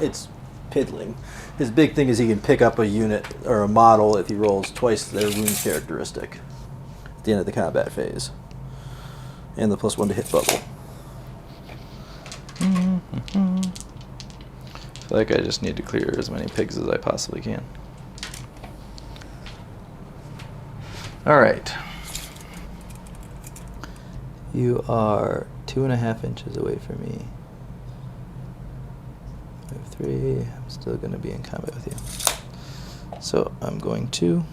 It's piddling. His big thing is he can pick up a unit or a model if he rolls twice their wound characteristic at the end of the combat phase. And the +1 to hit bubble. I feel like I just need to clear as many pigs as I possibly can. Alright. You are 2.5 inches away from me. I have 3. I'm still going to be in combat with you. So I'm going to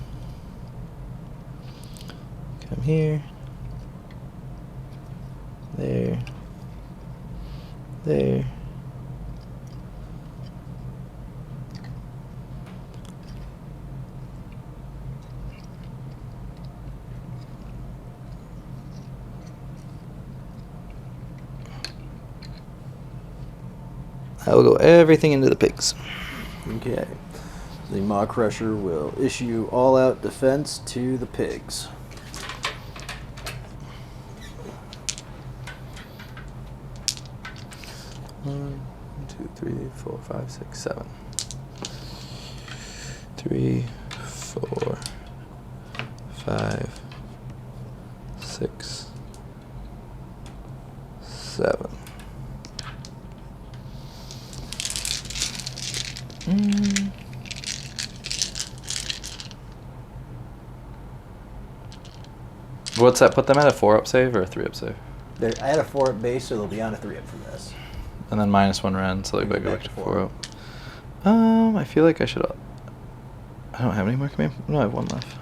come here. There. There. I will go everything into the pigs. Okay. The Maw Crusher will issue all-out defense to the pigs. One, 2, 3, 4, 5, 6, 7. 3, 4, 5, 6, 7. What's that put them at? A 4-up save or a 3-up save? They're at a 4-up base, so they'll be on a 3-up from this. And then -1 rend, so they Bring it go back back to to 4-up. I feel like I should. I don't have any more command. No, I have 1 left.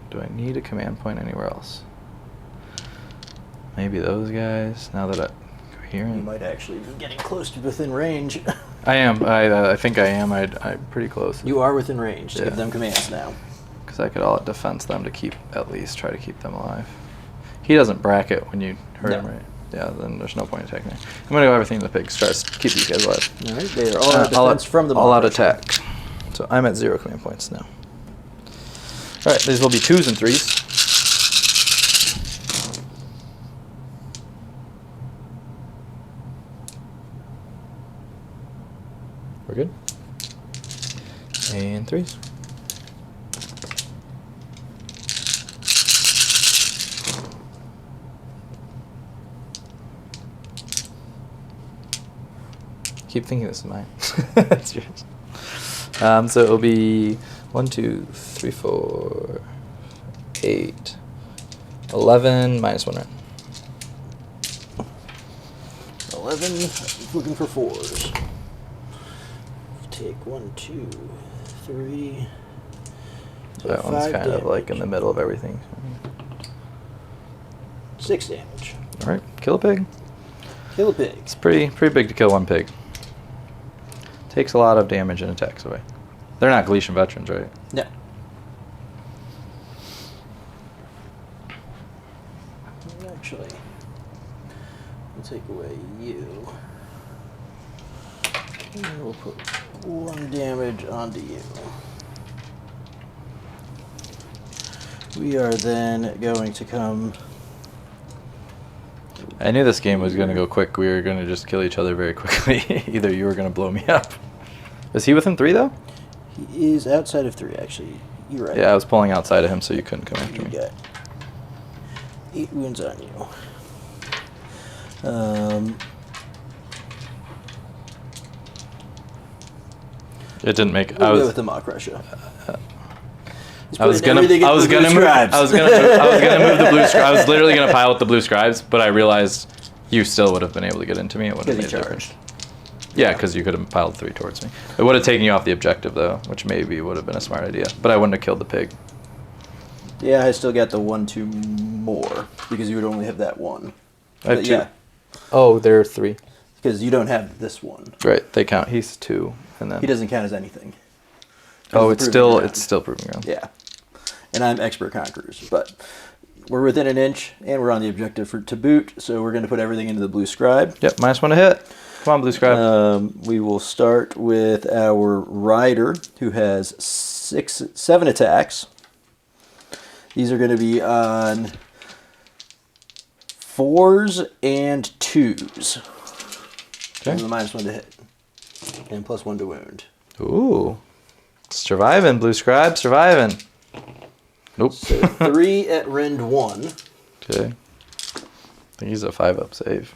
Do I need a command point anywhere else? Maybe those guys. Now that I'm You coherent. might actually be getting close to within range. I am. I think I am. I'm pretty close. You are within range to Yeah. give them commands now. Because I could all out defense them to keep, at least try to keep them alive. He doesn't bracket when you hurt him, No. right? Yeah, then there's no point attacking me. I'm going to go everything in the pigs. Try to keep these guys alive. All right, they are all out defense from the all Maw out Crusher. attack. So I'm at 0 command points now. Alright, these will be 2s and 3s. We're good. And 3s. Keep thinking this is mine. That's yours. So it'll be 1, 2, 3, 4, 8, 11, -1 rend. 11, looking for 4s. Take 1, 2, 3. So that one's 5 kind of like in damage. the middle of everything. 6 damage. Alright, kill a pig. Kill a pig. It's pretty big to kill 1 pig. Takes a lot of damage and attacks away. They're not Galician veterans, right? No. Actually, we'll take away you. And we'll put 1 damage onto you. We are then going to come. I knew this game was going to go quick. We were going to just kill each other very quickly. Either you were going to blow me up. Is he within 3 though? He is outside of 3, actually. You're right. Yeah, I was pulling outside of him, so you couldn't come after You me. got 8 wounds on you. It didn't make. We'll go with the Mock Russia. I was gonna move the blue scribes. I was literally gonna pile with the blue scribes, but I realized you still would have been able to get into me. It would have made a difference. Yeah, because you could have piled 3 towards me. It would have taken you off the objective though, which maybe would have been a smart idea. But I wouldn't have killed the pig. Yeah, I still got the 1-2 more because you would only have that one. I have 2. Yeah, Oh, there are 3. because you don't have this one. Right, they count. He's 2, and then. He doesn't count as anything. Oh, It's it's proving still ground. proving ground. Yeah, and I'm expert conquerors, but we're within an inch, and we're on the objective to boot. So we're going to put everything into the blue scribe. Yep, -1 to hit. Come on, blue scribe. We will start with our rider, who has 7 attacks. These are going to be on 4s and 2s. Okay. So the -1 to hit, and +1 to wound. Ooh, surviving, blue scribe, surviving. Nope. So 3 at rend 1. Okay. I think he's a 5-up save.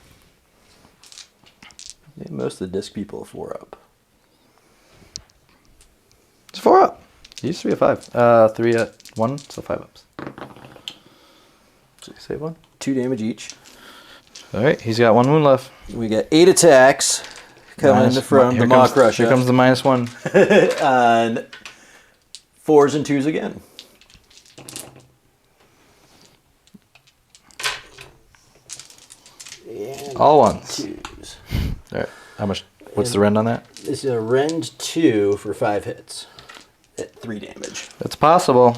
Yeah, most of the disc people are 4-up. It's 4-up. He used to be a 5. 3 at 1, so 5-ups. So you save 1. 2 damage each. All right, he's got 1 wound left. We got 8 attacks coming from the Mock Russia. Here comes the -1. On 4s and 2s again. And All ones. 2s. All right. How much? What's the rend on that? This is a rend 2 for 5 hits at 3 damage. It's possible.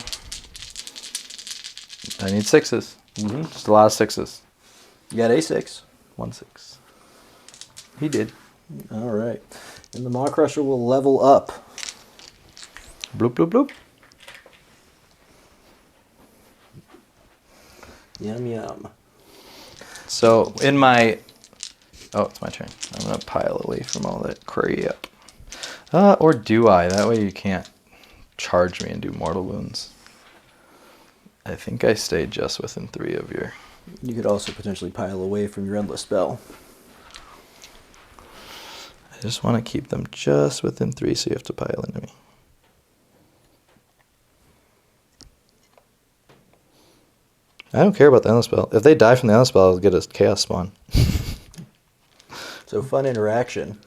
I need 6s. Just a lot of 6s. You got a 6. 1 6. He did. All right. And the Mock Russia will level up. Bloop bloop bloop. Yum yum. So in my, oh, it's my turn. I'm gonna pile away from all that crap. Or do I? That way you can't charge me and do mortal wounds. I think I stay just within 3 of your. You could also potentially pile away from your endless spell. I just want to keep them just within 3, so you have to pile into me. I don't care about the endless spell. If they die from the endless spell, I'll get a chaos spawn. So fun interaction.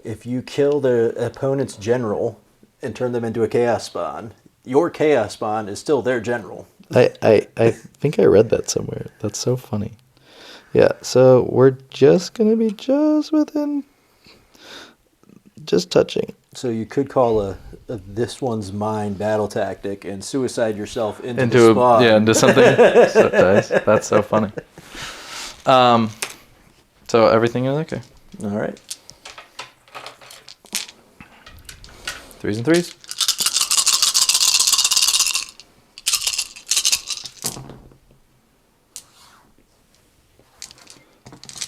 If you kill the opponent's general and turn them into a chaos spawn, your chaos spawn is still their general. I think I read that somewhere. That's so funny. Yeah, so we're just going to be just within, just touching. So you could call a this one's mine battle tactic and suicide yourself into the Into spawn. into something. So nice. That's so funny. So everything is okay. All right. 3s and 3s.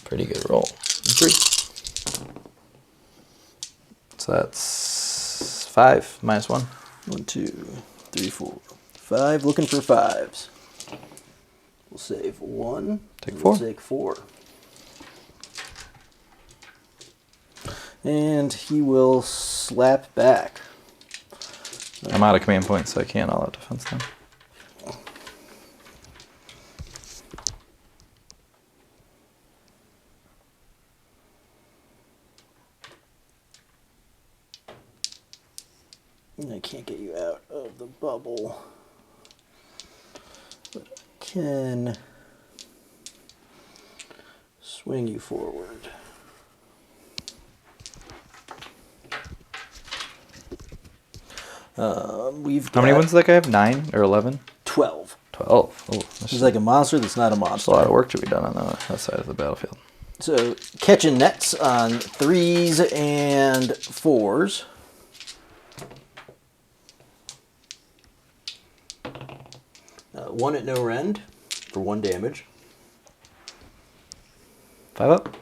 Pretty good roll. 3. So that's 5 -1. 1, 2, 3, 4, 5. Looking for 5s. We'll save 1. Take and 4. We'll take 4. And he will slap back. I'm out of command points, so I can't all out defense now. I can't get you out of the bubble, but I can swing you forward. We've got How many wounds does that guy have? 9 or 11? 12. 12. Oh, that's He's like a monster that's not a a monster. lot of work to be done on that side of the battlefield. So catching nets on 3s and 4s. 1 at no rend for 1 damage. 5 up.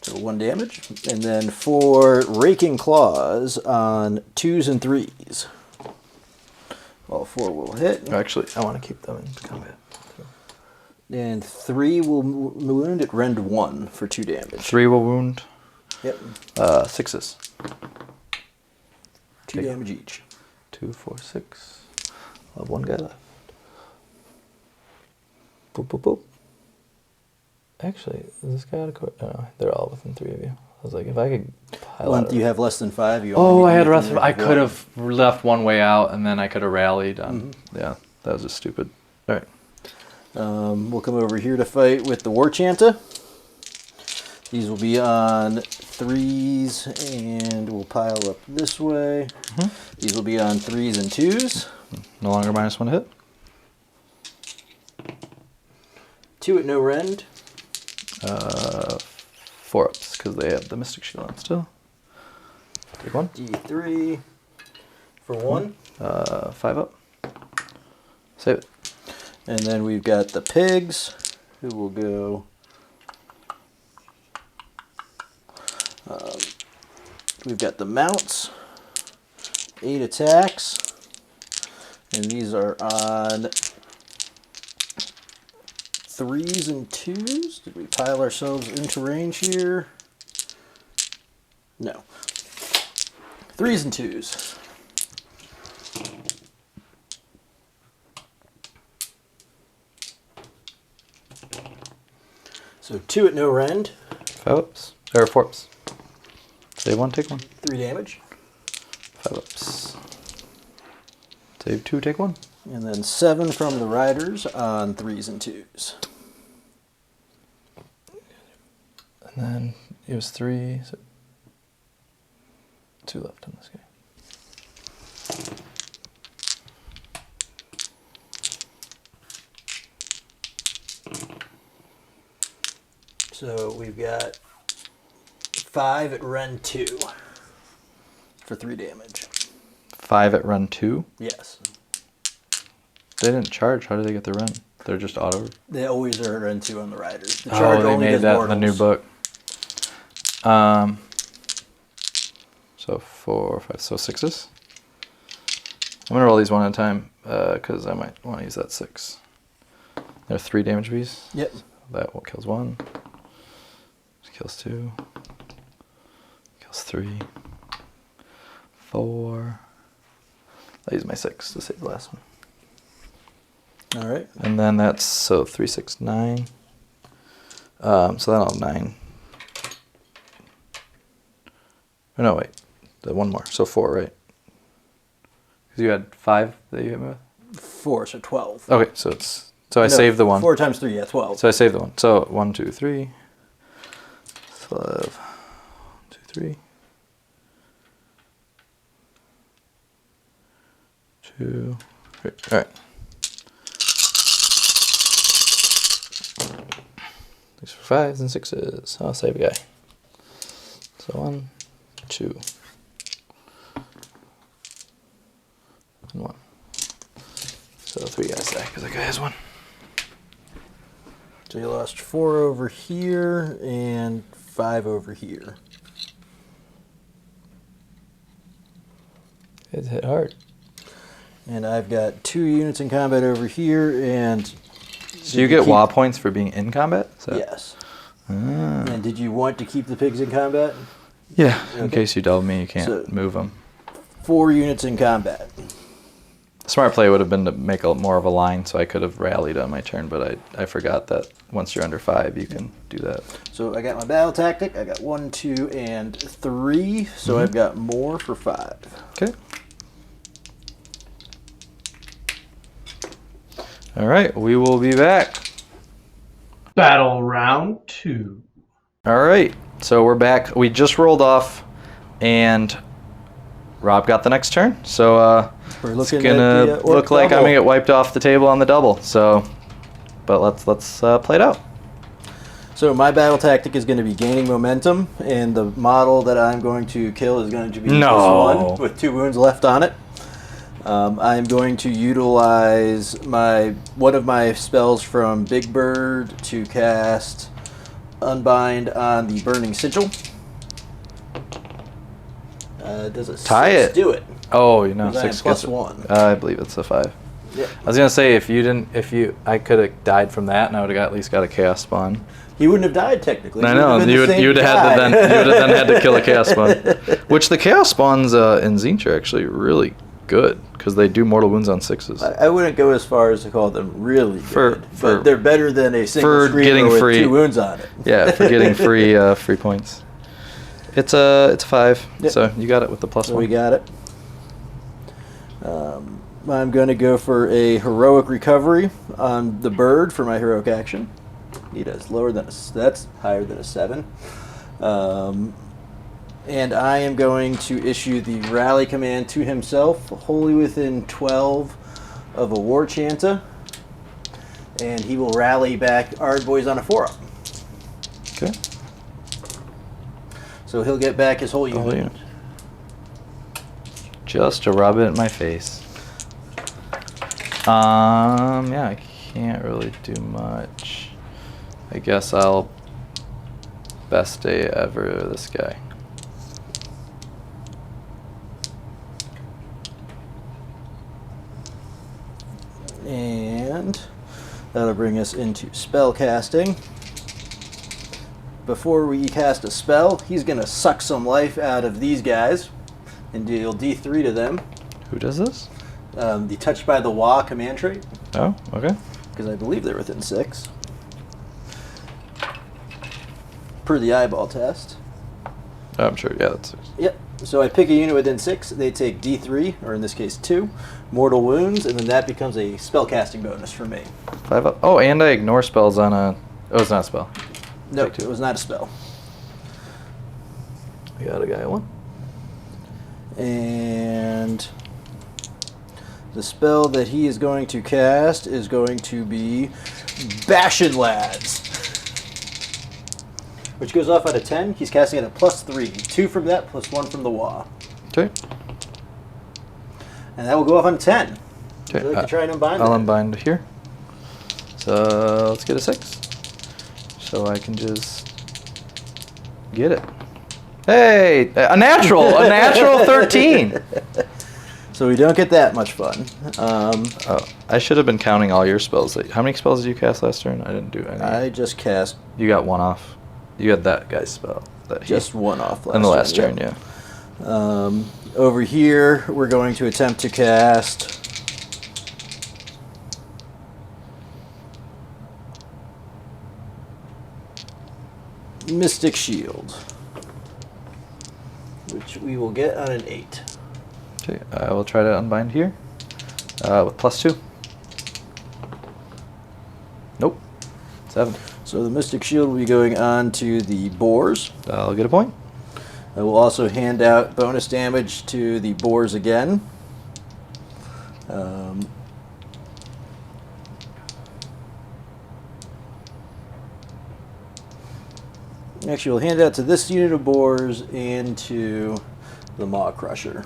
So 1 damage. And then 4 Raking Claws on 2s and 3s. All 4 will hit. Actually, I want to keep them in combat. And 3 will wound at rend 1 for 2 damage. 3 will wound. Yep. 6s. 2 damage each. 2, 4, 6. I'll have 1 guy left. Boop, boop, boop. Actually, is this guy out of court? No, they're all within 3 of you. I was like, if I could pile Well, out. do you have less than 5? You Oh, only I need had to rest. make I it could one. have left one way out, and then I could have rallied. Yeah, that was just stupid. All right. We'll come over here to fight with the War Chanta. These will be on 3s, and we'll pile up this way. These will be on 3s and 2s. No longer -1 hit. 2 at no rend. 4 ups because they have the Mystic Shield on still. Take 1. D3 for 1. 5 up. Save it. And then we've got the pigs, who will go. We've got the mounts, 8 attacks, and these are on 3s and 2s. Did we pile ourselves into range here? No. 3s and 2s. So 2 at no rend, 5 ups. Or 4 ups. Save 1, take 1. 3 damage. 5 ups. Save 2, take 1. And then 7 from the riders on 3s and 2s. And then it was 3, so 2 left in this game. So we've got 5 at rend 2 for 3 damage. 5 at run 2. Yes. They didn't charge. How do they get the run? They're just auto. They always are at rend 2 on the riders. The Oh, they only made does that in the new mortals. book. So 4, 5, so 6s. I'm gonna roll these 1 at a time because I might want to use that 6. They're 3 damage bees. Yep. That one kills 1. Kills 2. Kills 3. 4. I'll use my 6 to save the last one. All right. And then that's so 3, 6, 9. So that'll have 9. Oh, no, wait. The 1 more. So 4, right? Because you had 5 that you hit me with? 4, so 12. Okay, so it's. So I saved the 1. 4 times 3, yeah, 12. So I saved the 1. So 1, 2, 3. So I have 1, 2, 3. 2. 3. All right. These for 5s and 6s. I'll save a guy. So 1, 2, and 1. So 3 guys die because that guy has 1. So you lost 4 over here and 5 over here. It hit hard. And I've got 2 units in combat over here, and So you get WA points for being in combat? Is that- yes. Ah. And did you want to keep the pigs in combat? Yeah, in Okay. case you double me, you can't So- move them. 4 units in combat. Smart play would have been to make more of a line, so I could have rallied on my turn, but I forgot that once you're under 5, you can do that. So I got my battle tactic. I got 1, 2, and 3. So I've got more for 5. Okay. All right, we will be back. Battle round 2. All right, so we're back. We just rolled off, and Rob got the next turn. So We're it's looking gonna at the look like I'm double. gonna get wiped off the table on the double. So, but let's play it out. So my battle tactic is going to be gaining momentum, and the model that I'm going to kill is going to be No. this one with 2 wounds left on it. I'm going to utilize one of my spells from Big Bird to cast Unbind on the Burning Sigil. Does a Tie 6 it. do it? Oh, you know, Because I am 6 plus gets it. 1. I believe it's a 5. Yeah. I was gonna say I could have died from that, and I would have at least got a chaos spawn. He wouldn't have died technically. I know you would have then had to kill a chaos spawn, which the chaos spawns in Tzeentch are actually really good because they do mortal wounds on 6s. I wouldn't go as far as to call them really good, but they're better than a single for getting screamer with free 2 wounds on it. Yeah, for getting free points. It's a 5, Yep. so you got it with the plus So 1. we got it. I'm going to go for a heroic recovery on the bird for my heroic action. That's higher than a 7. And I am going to issue the rally command to himself, wholly within 12 of a war chanta, and he will rally back Ardboys on a 4-up. Okay. So he'll get back his whole unit. unit. Just to rub it in my face. Yeah, I can't really do much. I guess I'll best day ever this guy. And that'll bring us into spell casting. Before we cast a spell, he's going to suck some life out of these guys and deal D3 to them. Who does this? The Touched by the Wa command trait, Oh, okay. because I believe they're within 6. Per the eyeball test. Oh, I'm sure. Yeah, that's 6. Yep. So I pick a unit within 6. They take D3, or in this case 2, mortal wounds, and then that becomes a spell casting bonus for me. 5 up. Oh, and I ignore spells on a. Oh, it's not a spell. No, Take 2. it was not a spell. I got a guy 1. And the spell that he is going to cast is going to be Bashin' Lads, which goes off at a 10. He's casting at a +3. 2 from that, plus 1 from the Wa. Okay. And that will go off on a 10. Would Okay. you like to try and unbind I'll that? unbind here. So let's get a 6. So I can just get it. Hey, a natural, a natural 13. So we don't get that much fun. Oh, I should have been counting all your spells. How many spells did you cast last turn? I didn't do any. I just cast You got 1 off. You had that guy's spell. just 1 off last in the last turn, turn, yeah. Over here, we're going to attempt to cast Mystic Shield, which we will get on an 8. Okay, I will try to unbind here with +2. Nope. 7. So the Mystic Shield will be going on to the boars. I'll get a point. I will also hand out bonus damage to the boars again. Actually, we'll hand out to this unit of boars and to the Maw Crusher.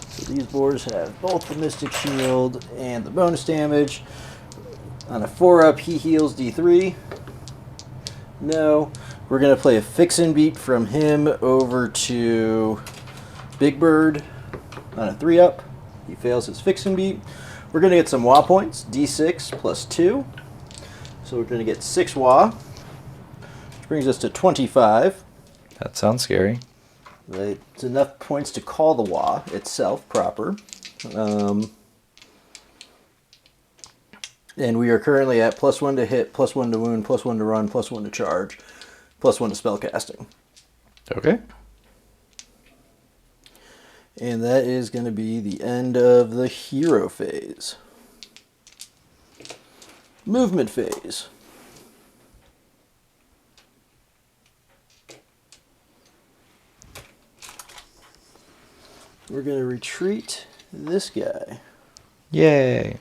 So these boars have both the Mystic Shield and the bonus damage. On a 4-up, he heals D3. No. We're going to play a Fix and Beat from him over to Big Bird on a 3-up. He fails his Fix and Beat. We're going to get some Wa points, D6 plus 2. So we're going to get 6 Wa, which brings us to 25. That sounds scary. It's enough points to call the Wa itself proper. And we are currently at +1 to hit, +1 to wound, +1 to run, +1 to charge, +1 to spell casting. Okay. And that is going to be the end of the hero phase. Movement phase. We're going to retreat this guy. Yay.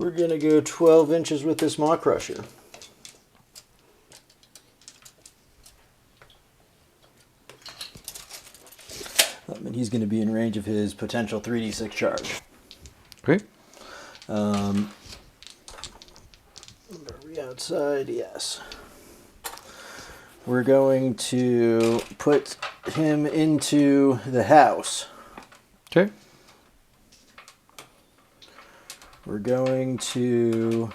We're going to go 12 inches with this Maw Crusher. And he's going to be in range of his potential 3d6 charge. Great. Are we outside? Yes. We're going to put him into the house. Okay. We're going to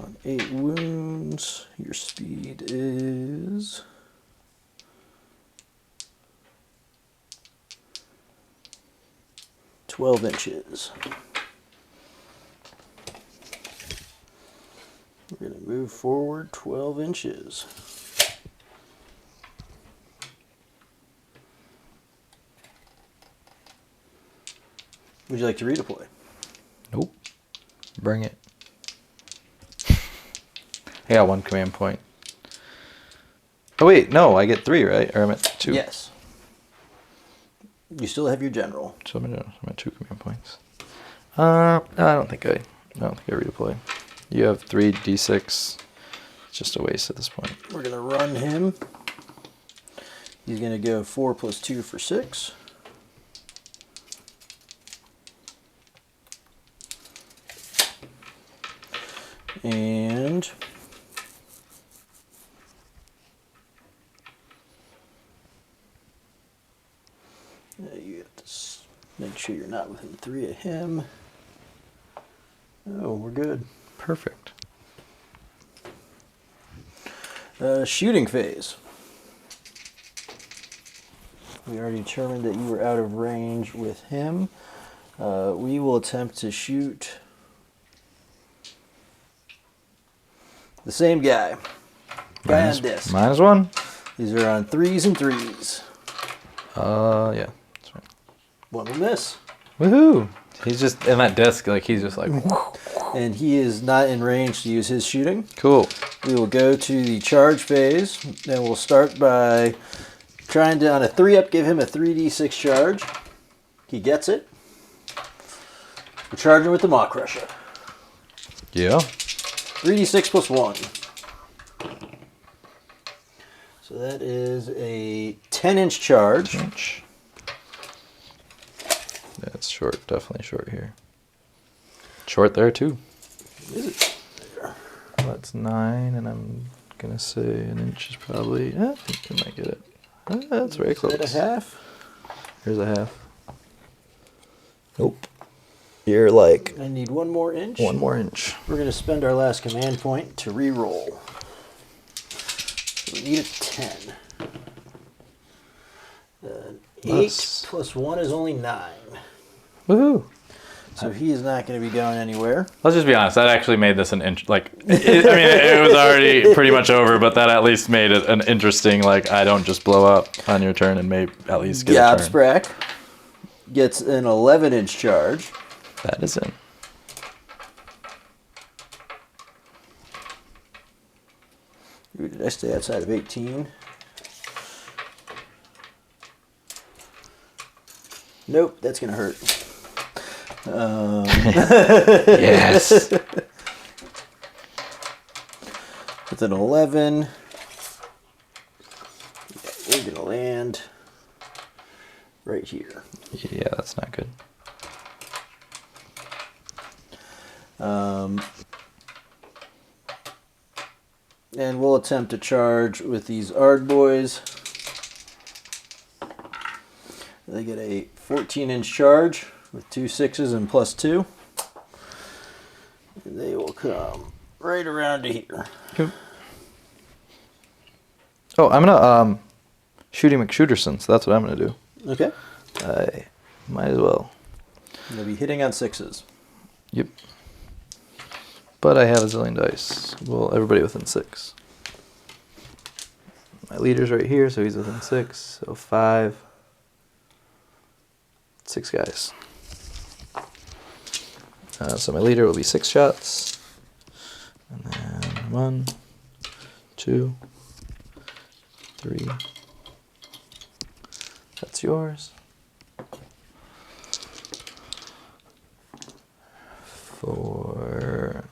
on 8 wounds. Your speed is 12 inches. We're going to move forward 12 inches. Would you like to redeploy? Nope. Bring it. I got 1 command point. Oh wait, no, I get 3, right? Or I'm at 2. Yes. You still have your general. So I'm at 2 command points. I don't think I redeploy. You have 3d6. It's just a waste at this point. We're gonna run him. He's gonna go 4 plus 2 for 6. And you have to make sure you're not within 3 of him. Oh, we're good. Perfect. Shooting phase. We already determined that you were out of range with him. We will attempt to shoot the same guy. Guy on disc. -1. These are on 3s and 3s. Yeah. That's right. One will miss. Woohoo! He's just in that disc, like he's just like. And he is not in range to use his shooting. Cool. We will go to the charge phase, and we'll start by trying to, on a 3-up, give him a 3d6 charge. He gets it. We're charging with the Maw Crusher. Yeah. 3d6 plus 1. So that is a 10-inch charge. Inch. Yeah, it's short. Definitely short here. Short there too. Is it? That's 9, and I'm gonna say an inch is probably. I think I might get it. That's very close. Is that a half? Here's a half. Nope. You're like I need 1 more inch. 1 more inch. We're going to spend our last command point to re-roll. So we need a 10. 8 plus 1 is only 9. Woohoo! So he is not going to be going anywhere. Let's just be honest. That actually made this an it was already pretty much over, but that at least made it an interesting. Like, I don't just blow up on your turn and maybe at least get a turn. Gobsprack gets an 11-inch charge. That is in. Ooh, did I stay outside of 18? Nope, that's going to hurt. Yes. With an 11, we're going to land right here. Yeah, that's not good. And we'll attempt to charge with these Ard boys. They get a 14-inch charge with 2 6s and plus 2. And they will come right around to here. Cool. Oh, I'm gonna Shooty McShooterson, so that's what I'm gonna do. Okay. I might as well. They'll be hitting on 6s. Yep. But I have a zillion dice. Well, everybody within 6. My leader's right here, so he's within 6. So 5. 6 guys. So my leader will be 6 shots. And then 1, 2, 3. That's That's yours. 4.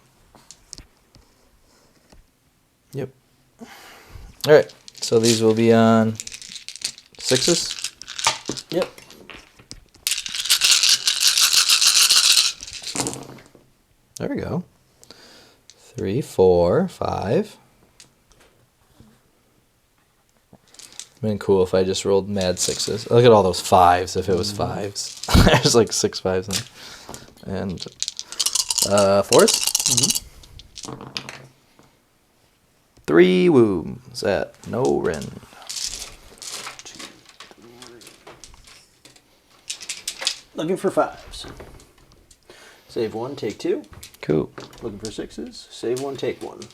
Yep. All right. So these will be on 6s. Yep. There we go. 3, 4, 5. Been cool if I just rolled mad 6s. Look at all those 5s. If it was 5s, there's like 6 5s in there. And 4s. 3 wounds at no rend. Looking for 5s. Save 1, take 2. Cool. Looking for 6s. Save 1, take 1. It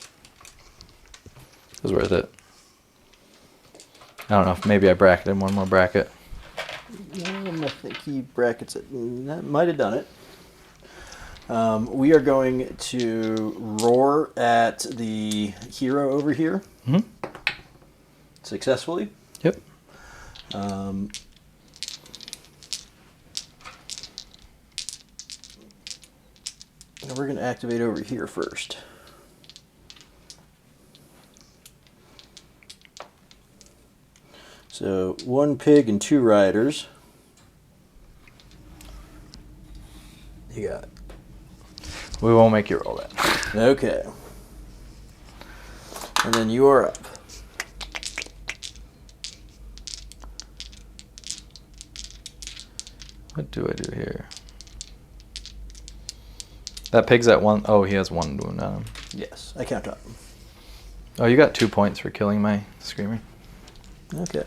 was worth it. I don't know if maybe I bracketed one more bracket. I think he brackets it. That might have done it. We are going to roar at the hero over here. Mm-hmm. Successfully. Yep. And we're going to activate over here first. So 1 pig and 2 riders. You got it. We won't make you roll that. Okay. And then you are up. What do I do here? That pig's at 1. Oh, he has 1 wound on him. Yes, I count up. Oh, you got 2 points for killing my screamer. Okay.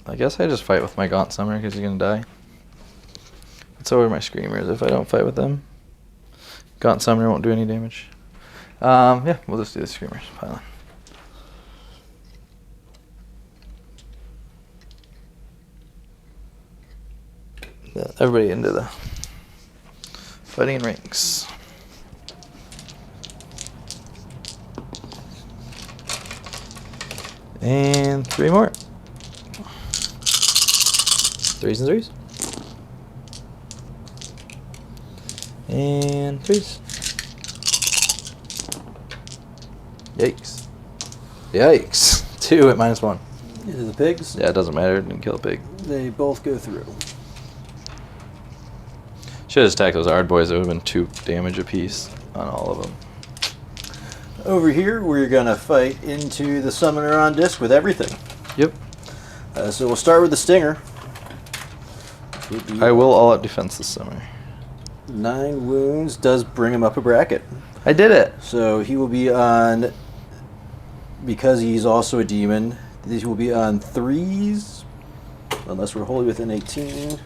I guess I just fight with my Gaunt Summoner because he's going to die. It's over my screamers if I don't fight with them. Gaunt Summoner won't do any damage. Yeah, we'll just do the screamers. Pile on. Yeah, everybody into the fighting ranks. And 3 more. 3s and 3s. And 3s. Yikes. Yikes. 2 at -1. These are the pigs. Yeah, it doesn't matter. It didn't kill a pig. They both go through. Should have attacked those Ard boys. It would have been 2 damage apiece on all of them. Over here, we're going to fight into the summoner on disc with everything. Yep. So we'll start with the stinger. I will all out defense this summer. 9 wounds does bring him up a bracket. I did it. So he will be on, because he's also a demon, these will be on 3s, unless we're wholly within 18,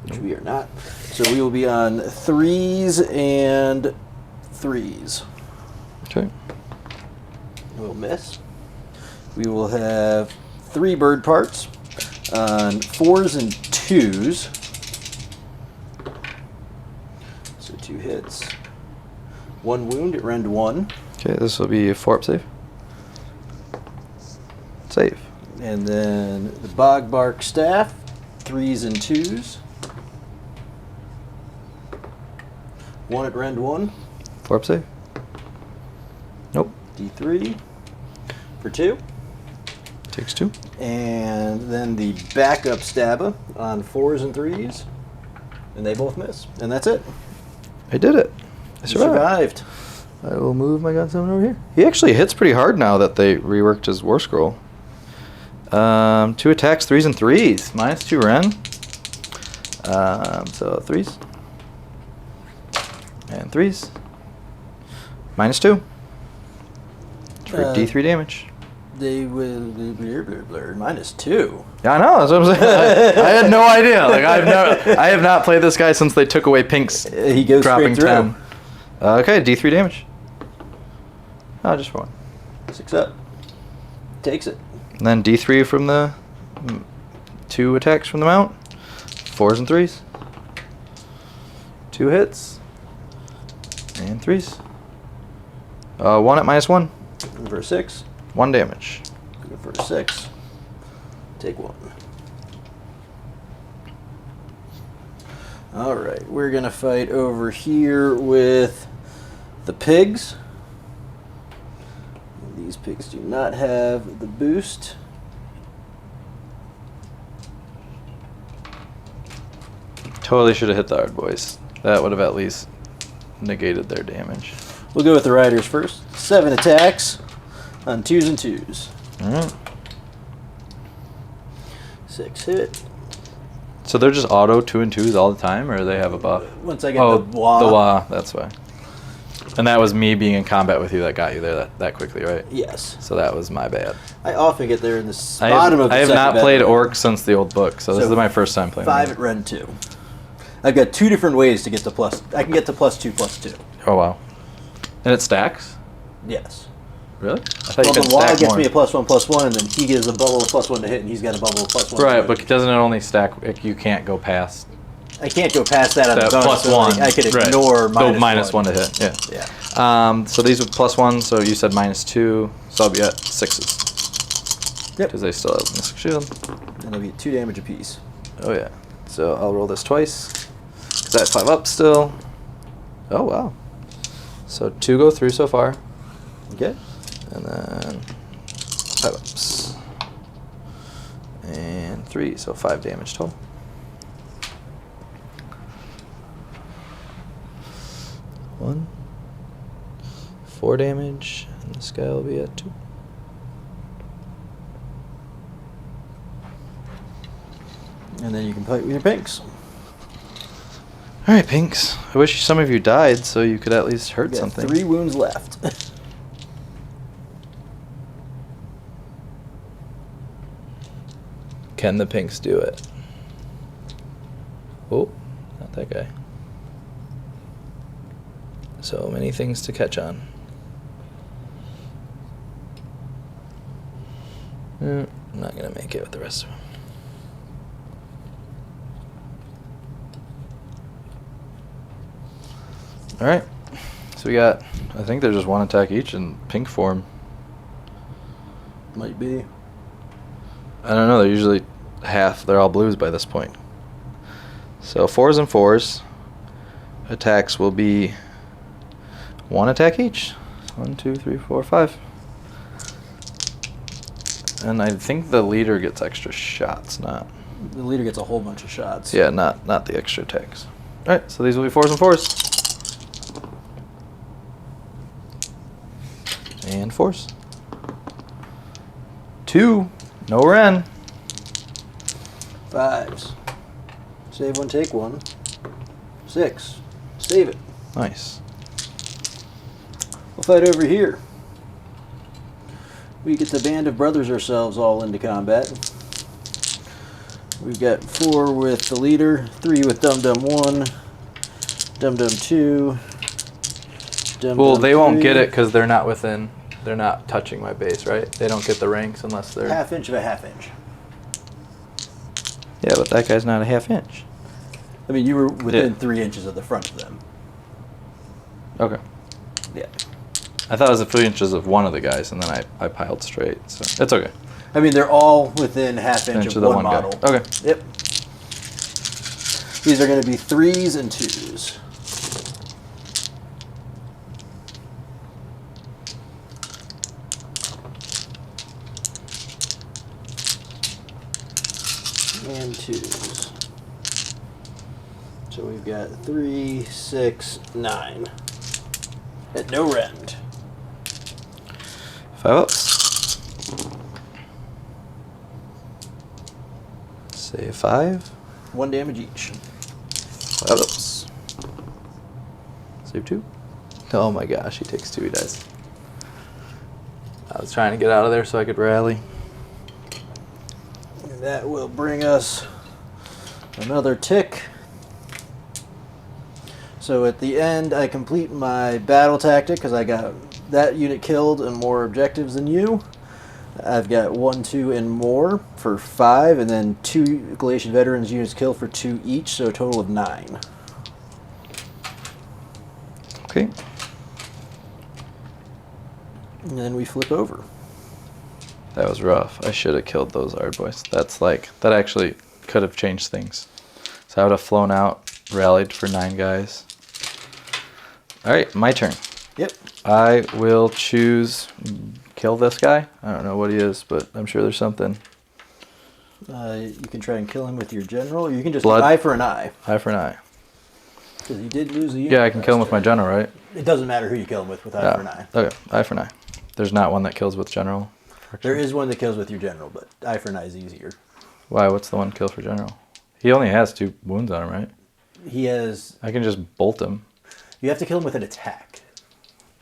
which we are not. So we will be on 3s and 3s. Okay. We'll miss. We will have 3 bird parts on 4s and 2s. So 2 hits. 1 wound at rend 1. Okay, this will be a 4-up save. Save. And then the bog bark staff, 3s and 2s. 1 at rend 1. 4-up save. Nope. D3 for 2. Takes 2. And then the backup stabba on 4s and 3s. And they both miss. And that's it. I did it. I You survived. I will move my Gaunt Summoner over here. He actually hits pretty hard now that they reworked his War Scroll. 2 attacks, 3s and 3s. -2 Ren. So 3s. And 3s. -2. For D3 damage. They will blur, -2. Yeah, I know. That's what I'm saying. I had no idea. Like I have not played this guy since they took away Pink's He goes dropping straight through. 10. Okay, D3 damage. Oh, just for 1. 6 up. Takes it. And then D3 from the 2 attacks from the mount. 4s and 3s. 2 hits. And 3s. 1 at -1. For 6. 1 damage. For 6. Take 1. All right, we're gonna fight over here with the pigs. These pigs do not have the boost. Totally should have hit the hard boys. That would have at least negated their damage. We'll go with the riders first. 7 attacks on 2s and 2s. Alright. 6 hit. So they're just auto 2 and 2s all the time, or they have a buff? Once I get Oh, the wah. the wah, that's why. And that was me being in combat with you that got you there that quickly, right? Yes. So that was my bad. I often get there in the I bottom of the have second not played battle. Orc since the old book, so this So is my first time playing 5 it. at Ren 2. I've got 2 different ways to get to plus. I can get to +2/+2. Oh, wow. And it stacks? Yes. Really? I thought Well, you the could wall stack gets more. me a +1/+1, and then he gives a bubble of +1 to hit, and he's got a bubble of +1. Right, to but hit. doesn't it only stack, you can't go past I can't go past that on that the bonus. plus so, like, 1? I could Right. ignore Go minus -1 to hit, yeah. Yeah. So these were +1, so you said -2, so I'll be at 6s. Yep. Because they still have Mystic Shield. And they'll be 2 damage apiece. Oh yeah. So I'll roll this twice. Because I have 5 up still. Oh wow. So 2 go through so far. Okay. And then 5 ups. And 3, so 5 damage total. One. 4 damage. And this guy will be at 2. And then you can fight with your pinks. Alright, Pinks. I wish some of you died so you could at least hurt You got something. 3 wounds left. Can the Pinks do it? Oh, not that guy. So many things to catch on. I'm not going to make it with the rest of them. Alright, so we got, I think they're just 1 attack each in pink form. Might be. I don't know, they're usually half, they're all blues by this point. So 4s and 4s. Attacks will be 1 attack each. 1, 2, 3, 4, 5. And I think the leader gets extra shots, not... The leader gets a whole bunch of shots. Yeah, not the extra attacks. Alright, so these will be 4s and 4s. And 4s. 2. No Ren. 5s. Save 1, take 1. 6. Save it. Nice. We'll fight over here. We get the band of brothers ourselves all into combat. We've got 4 with the leader, 3 with Dum Dum 1, Dum Dum 2, Dum Well, Dum they won't 3. get it because they're not within... They're not touching my base, right? They don't get the ranks unless they're... Half inch of a half inch. Yeah, but that guy's not a half inch. I mean, you were within Yeah. 3 inches of the front of them. Okay. Yeah. I thought it was a few inches of one of the guys, and then I piled straight, so it's okay. I mean, they're all within half inch Inch of of the one one guy. model. Okay. Yep. These are going to be 3s and 2s. And 2s. So we've got 3, 6, 9. At no rend. 5 ups. Save 5. 1 damage each. 5 ups. Save 2. Oh my gosh, he takes 2, he dies. I was trying to get out of there so I could rally. And that will bring us another tick. So at the end, I complete my battle tactic because I got that unit killed and more objectives than you. I've got 1, 2, and more for 5, and then 2 Galatian veterans units killed for 2 each, so a total of 9. Okay. And then we flip over. That was rough. I should have killed those Ardboys. That actually could have changed things. So I would have flown out, rallied for 9 guys. All right, my turn. Yep. I will choose kill this guy. I don't know what he is, but I'm sure there's something. You can try and kill him with your general, or you can just Blood. eye for an eye. Eye for an eye. Because you did lose a unit. Yeah, I can kill him with my general, right? It doesn't matter who you kill him with eye for an eye. Okay, eye for an eye. There's not one that kills with general. There is one that kills with your general, but eye for an eye is easier. Why? What's the one kill for general? He only has 2 wounds on him, right? He has... I can just bolt him. You have to kill him with an attack.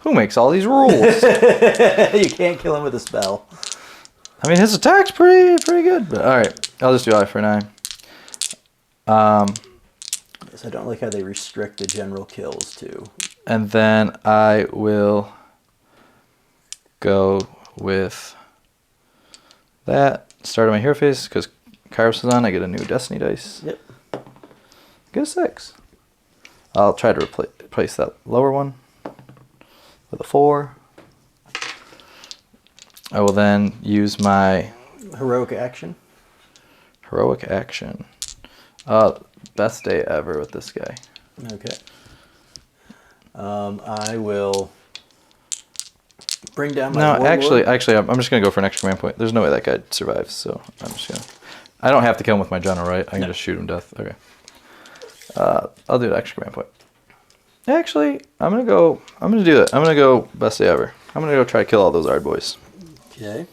Who makes all these rules? You can't kill him with a spell. I mean, his attack's pretty good. But all right, I'll just do eye for an eye. Yes, I don't like how they restrict the general kills too. And then I will go with that. Start on my hero phase because Kairos is on. I get a new Destiny dice. Yep. Get a 6. I'll try to replace that lower one with a 4. I will then use my Heroic action. heroic action. Best day ever with this guy. Okay. I will bring down my No, warlord. actually, I'm just gonna go for an extra command point. There's no way that guy survives, so I'm just gonna. I don't have to kill him with my general, right? I can just shoot him to death. Okay. I'll do an extra command point. Actually, I'm gonna do that. I'm gonna go best day ever. I'm gonna go try to kill all those Ardboys. Okay.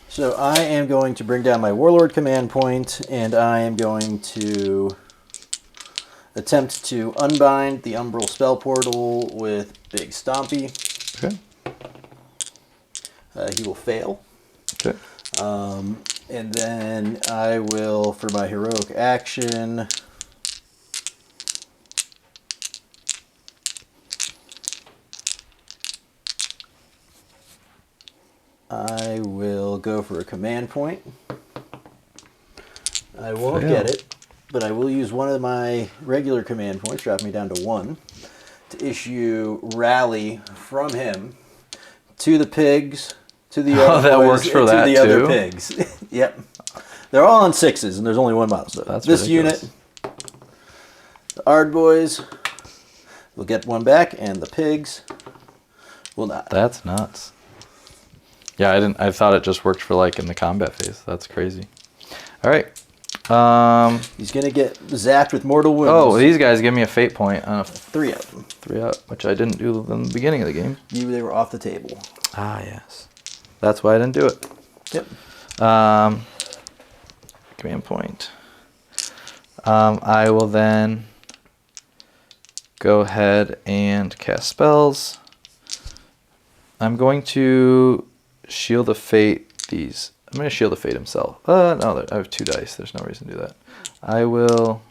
So I am going to bring down my warlord command point, and I am going to attempt to unbind the umbral spell portal with Big Stompy. Okay. He will fail. Okay. And then I will, for my heroic action, I will go for a command point. I won't get it, but I will use one of my regular command points, drop me down to 1, to issue rally from him to the pigs, to the other that boys, works for and that to the other too? pigs. Yep. They're all on 6s, and there's only one model. So That's this ridiculous. unit, the Ard boys, will get 1 back, and the pigs will not. That's nuts. Yeah, I thought it just worked for like in the combat phase. That's crazy. All right. He's going to get zapped with mortal wounds. Oh, these guys give me a fate point on a 3 of them. 3 up, which I didn't do in the beginning of the game. They were off the table. Ah, yes. That's why I didn't do it. Yep. Command point. I will then go ahead and cast spells. I'm going to Shield of Fate these. I'm going to Shield of Fate himself. No, I have 2 dice. There's no reason to do that. I will...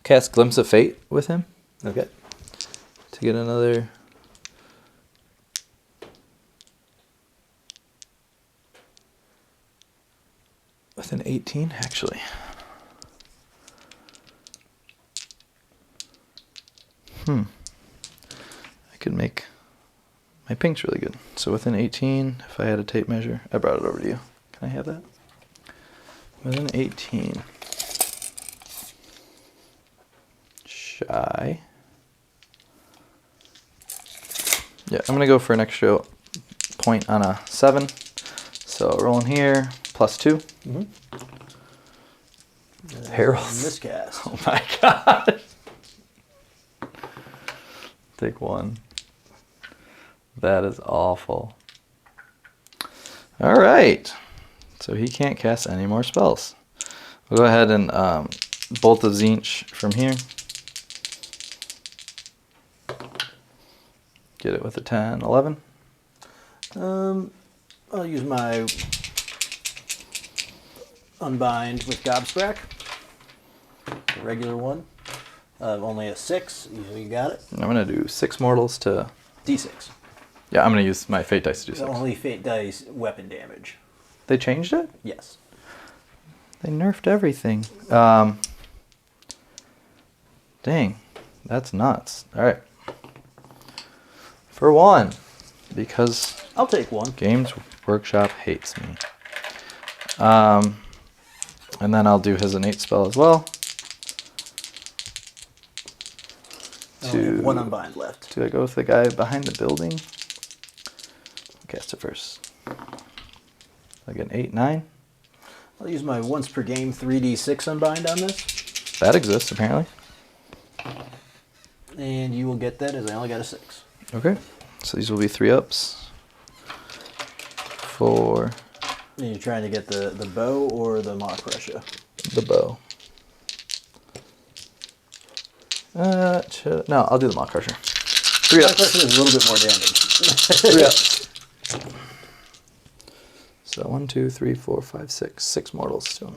cast Glimpse of Fate with him Okay. to get another... with an 18, actually. I could make... my pink's really good. So within 18, if I had a tape measure... I brought it over to you. Can I have that? Within 18... shy. Yeah, I'm gonna go for an extra point on a 7. So rolling here, +2. Heralds. Miscast. Oh my god. Take 1. That is awful. All right. So he can't cast any more spells. We'll go ahead and bolt the Tzeentch from here. Get it with a 10, 11. I'll use my unbind with Gobsprack. The regular one. Only a 6. You got it. I'm going to do 6 mortals to... D6. Yeah, I'm going to use my fate dice to do 6. Only fate dice weapon damage. They changed it? Yes. They nerfed everything. Dang, that's nuts. All right. For one, because I'll take one. Games Workshop hates me. And then I'll do his innate spell as well. I only have one unbind left. Do I go with the guy behind the building? Cast it first. I get an 8, 9. I'll use my once per game 3d6 unbind on this. That exists apparently. And you will get that as I only got a 6. Okay. So these will be 3-ups. 4. And you're trying to get the bow or the Maw Crusher? The bow. No, I'll do the Maw Crusher. 3 Maw ups. Crusher is a little bit more damage. 3 ups. So 1, 2, 3, 4, 5, 6. 6 mortals to him.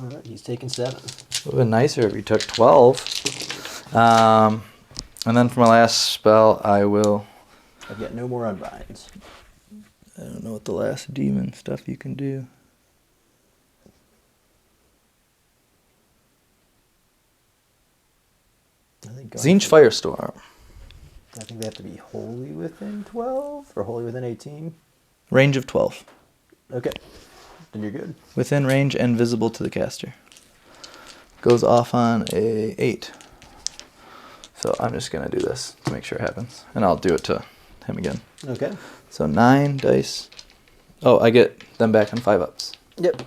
Alright, he's taking 7. Would have been nicer if he took 12. And then for my last spell, I will... I've got no more unbinds. I don't know what the last demon stuff you can do. I think Tzeentch Firestorm. I think they have to be wholly within 12 or wholly within 18. Range of 12. Okay, then you're good. Within range and visible to the caster. Goes off on a 8. So I'm just going to do this to make sure it happens. And I'll do it to him again. Okay. So 9 dice. Oh, I get them back on 5-ups. Yep.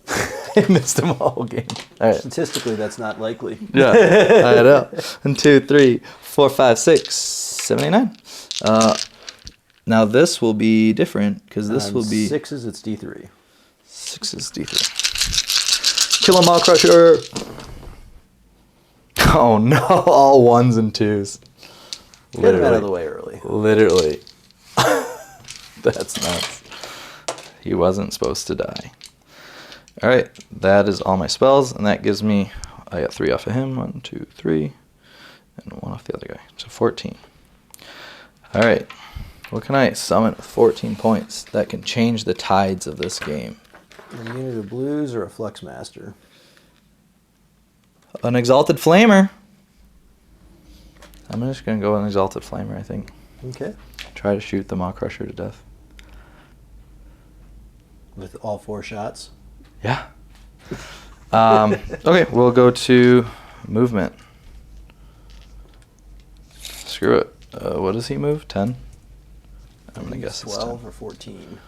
I missed them all game. All right. Statistically, that's not likely. Yeah, I know. 1, 2, 3, 4, 5, 6, 7, 8, 9. Now this will be different because this will be 6s. It's D3. 6 is D3. Kill 'em all, Crusher. Oh no! All 1s and 2s. Get him out of the way early. Literally. That's nuts. He wasn't supposed to die. All right, that is all my spells, and that gives me, I got 3 off of him, 1, 2, 3, and 1 off the other guy, so 14. All right, what can I summon with 14 points that can change the tides of this game? A unit of blues or a Flux Master? An Exalted Flamer. I'm just gonna go with an Exalted Flamer, I think. Okay. Try to shoot the Maw Crusher to death. With all 4 shots? Yeah. Okay, we'll go to movement. Screw it. What does he move? 10? I'm going to guess it's 12 10. or 14.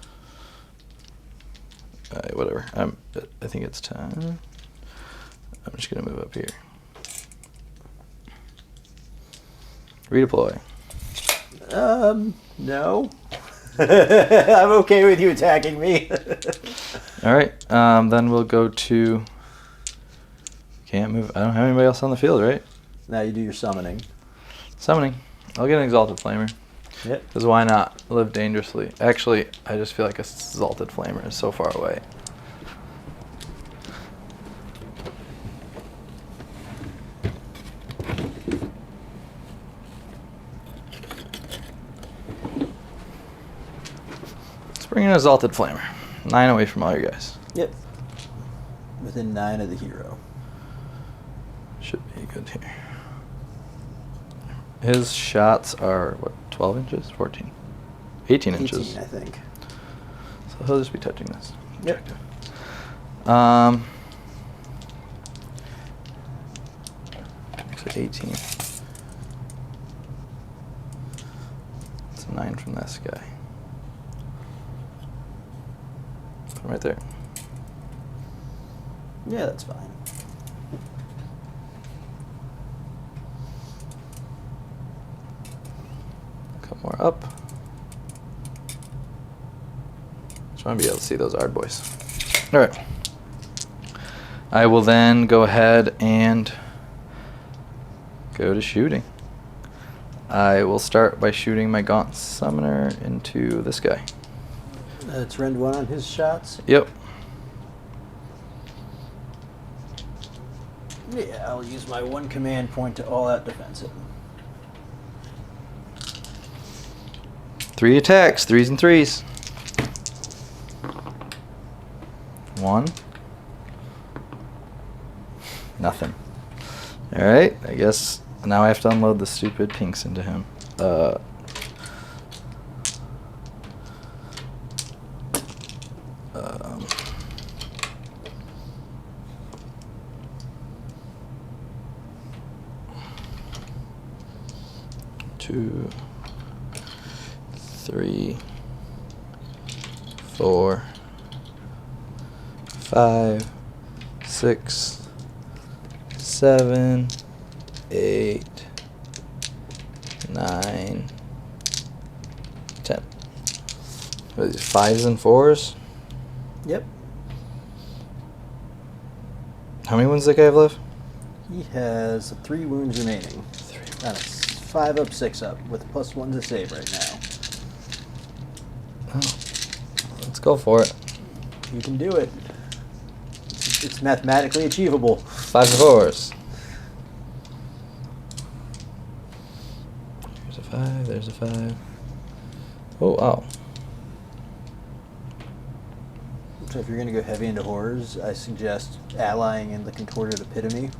Whatever. I think it's 10. I'm just going to move up here. Redeploy. No. I'm okay with you attacking me. All right. Then we'll go to... Can't move. I don't have anybody else on the field, right? Now you do your summoning. Summoning. I'll get an Exalted Flamer. Yep. Because why not live dangerously? Actually, I just feel like a Exalted Flamer is so far away. Let's bring in an Exalted Flamer. 9 away from all your guys. Yep. Within 9 of the hero. Should be good here. His shots are, what, 12 inches? 14? 18 inches. 18, I think. So he'll just be touching this. Yep. So 18. It's a 9 from this guy. Put him right there. Yeah, that's fine. A couple more up. Just want to be able to see those Ard boys. All right. I will then go ahead and go to shooting. I will start by shooting my Gaunt Summoner into this guy. It's rend 1 on his shots. Yep. Yeah, I'll use my 1 command point to all out defense it. 3 attacks, 3s and 3s. 1, Nothing. Alright, I guess now I have to unload the stupid pinks into him. 2, 3, 4, 5, 6, 7, 8, 9, 10. What are these, 5s and 4s? Yep. How many wounds does that guy have left? He has 3 wounds remaining. 5 up, 6 up, with +1 to save right now. Oh. Let's go for it. You can do it. It's mathematically achievable. 5 and 4s. There's a 5, there's a 5. Oh, wow. So if you're going to go heavy into horrors, I suggest allying in the contorted epitome.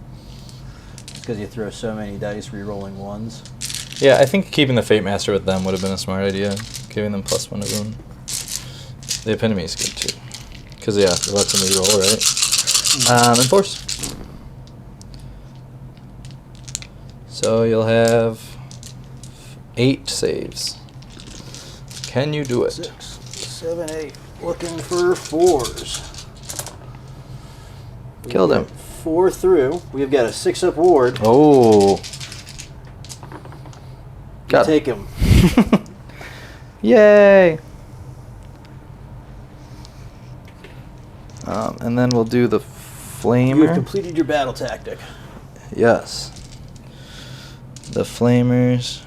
Because you throw so many dice re-rolling 1s. Yeah, I think keeping the Fate Master with them would have been a smart idea. Giving them +1 to wound. The epitome is good too. Because, yeah, it lets them re-roll, right? Enforce. So you'll have 8 saves. Can you do it? 6, 7, 8. Looking for 4s. Killed him. 4 through. We've got a 6 up ward. Oh. Got Take him. Yay! And then we'll do the Flamer. You have completed your battle tactic. Yes. The Flamers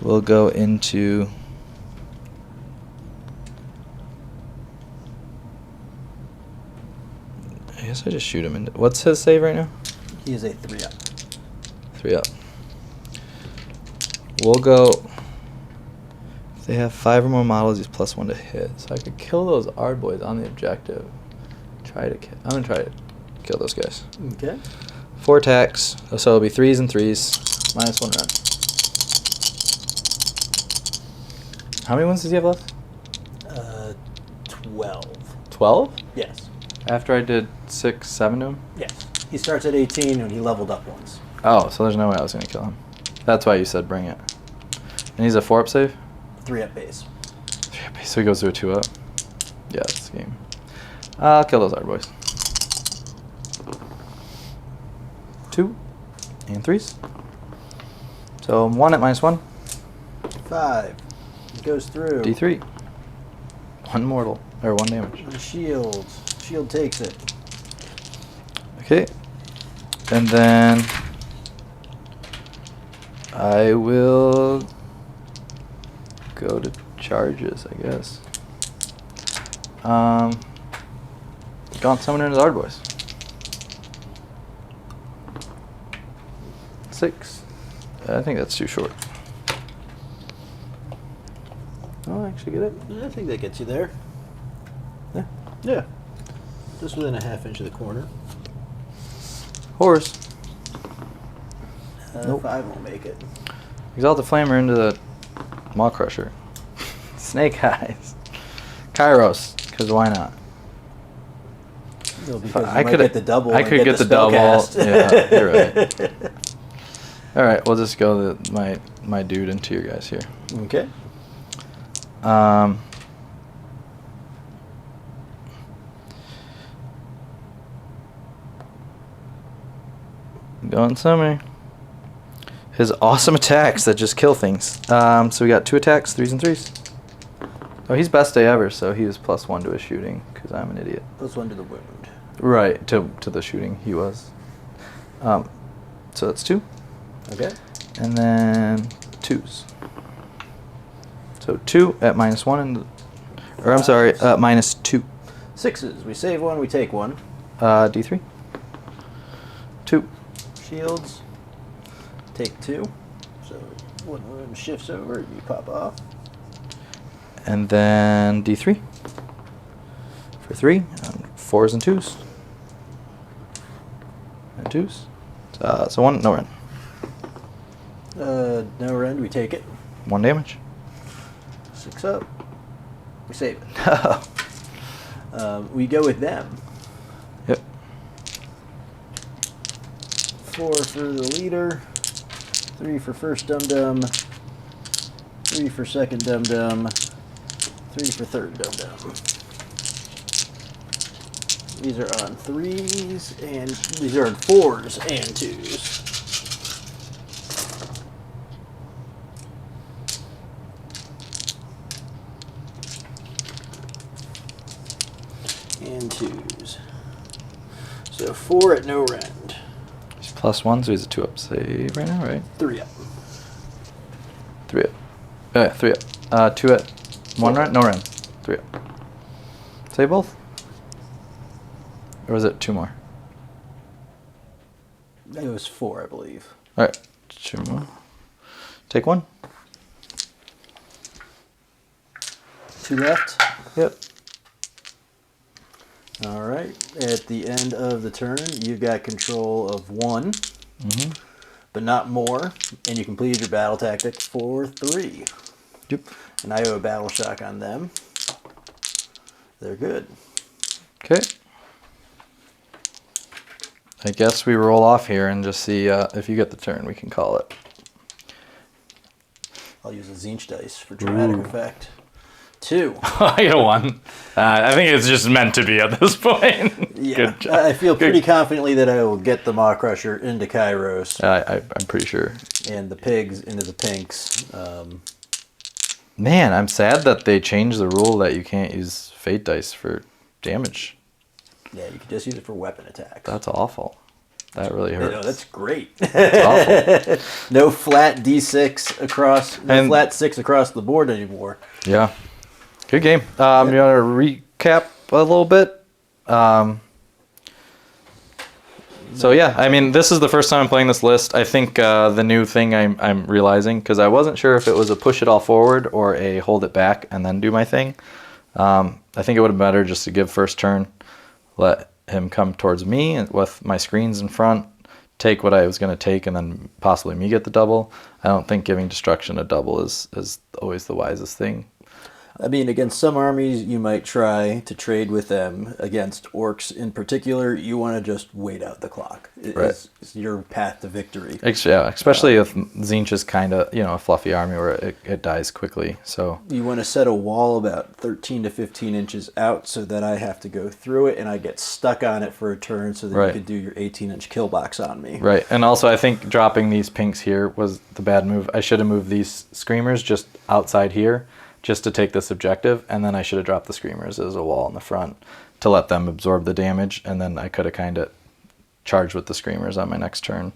will go into... I guess I just shoot him into... What's his save right now? He is a 3 up. 3 up. We'll go... If they have 5 or more models, he's +1 to hit. So I could kill those Ard boys on the objective. I'm gonna try to kill those guys. Okay. 4 attacks. So it'll be 3s and 3s. -1 run. How many wounds does he have left? 12. 12? Yes. After I did 6, 7 to him? Yes. He starts at 18 and he leveled up once. Oh, so there's no way I was gonna kill him. That's why you said bring it. And he's a 4 up save? 3 up base. 3 up base. So he goes to a 2 up? Yeah, that's the game. I'll kill those Ard boys. 2 and 3s. So 1 at -1. 5. It goes through. D3. 1 mortal. Or 1 damage. Shield. Shield takes it. Okay. And then I will go to charges, I guess. Gaunt Summoner and his Ard boys. 6. I think that's too short. Oh, actually get it. I think that gets you there. Yeah. Yeah. Just within a ½ inch of the corner. Horse. Nope. 5 won't make it. Exalt the Flamer into the Maw Crusher. Snake Eyes. Kairos, because why not? No, because I you might could get the double. I and could get the spell double. cast. Yeah, you're right. All right, we'll just go my dude into your guys here. Okay. Going summoner. His awesome attacks that just kill things. So we got 2 attacks, 3s and 3s. Oh, he's best day ever, so he was +1 to his shooting, because I'm an idiot. +1 to the wound. Right, to the shooting, he was. So that's 2. Okay. And then 2s. So 2 at -1, and or I'm sorry, -2. 6s. We save 1, we take 1. D3. 2. Shields. Take 2. So 1 wound shifts over, you pop off. And then D3. For 3. 4s and 2s. twos. So 1, no rend. No rend, we take it. 1 damage. 6 up. We save it. We go with them. Yep. 4 for the leader. 3 for first dum-dum. 3 for second dum-dum. 3 for third dum-dum. These are on 3s, and these are on 4s and 2s. And 2s. So 4 at no rend. He's +1, so he's a 2-up save right now, right? 3 up. 3 up. 3 up. 2 at 1 rend? No rend. 3 up. Save both? Or was it 2 more? It was 4, I believe. Alright. 2 more. Take 1. 2 left. Yep. All right. At the end of the turn, you've got control of 1, but not more, and you completed your battle tactic for 3. Yep. And I owe a battle shock on them. They're good. Okay. I guess we roll off here and just see if you get the turn. We can call it. I'll use a Tzeentch dice for dramatic effect. 2. I got 1. I think it's just meant to be at this point. Yeah. Good job. I feel pretty confidently that I will get the Maw Crusher into Kairos I'm pretty sure. and the pigs into the pinks. Man, I'm sad that they changed the rule that you can't use fate dice for damage. Yeah, you can just use it for weapon attacks. That's awful. That really I hurts. know, that's great. That's awful. No flat D6 across, no flat 6 across the board anymore. Yeah. Good game. You want to recap a little bit? So yeah, I mean, this is the first time I'm playing this list. I think the new thing I'm realizing, because I wasn't sure if it was a push it all forward or a hold it back and then do my thing. I think it would have been better just to give first turn, let him come towards me with my screens in front, take what I was going to take, and then possibly me get the double. I don't think giving destruction a double is always the wisest thing. I mean, against some armies, you might try to trade with them. Against orcs in particular, you want to just wait out the clock. It's your path to victory. Yeah, especially if Tzeentch is kind of, a fluffy army where it dies quickly. So You want to set a wall about 13 to 15 inches out so that I have to go through it and I get stuck on it for a turn so that you can do your 18-inch kill box on me. Right, and also I think dropping these pinks here was the bad move. I should have moved these screamers just outside here, just to take this objective, and then I should have dropped the screamers as a wall in the front to let them absorb the damage, and then I could have kind of charged with the screamers on my next turn.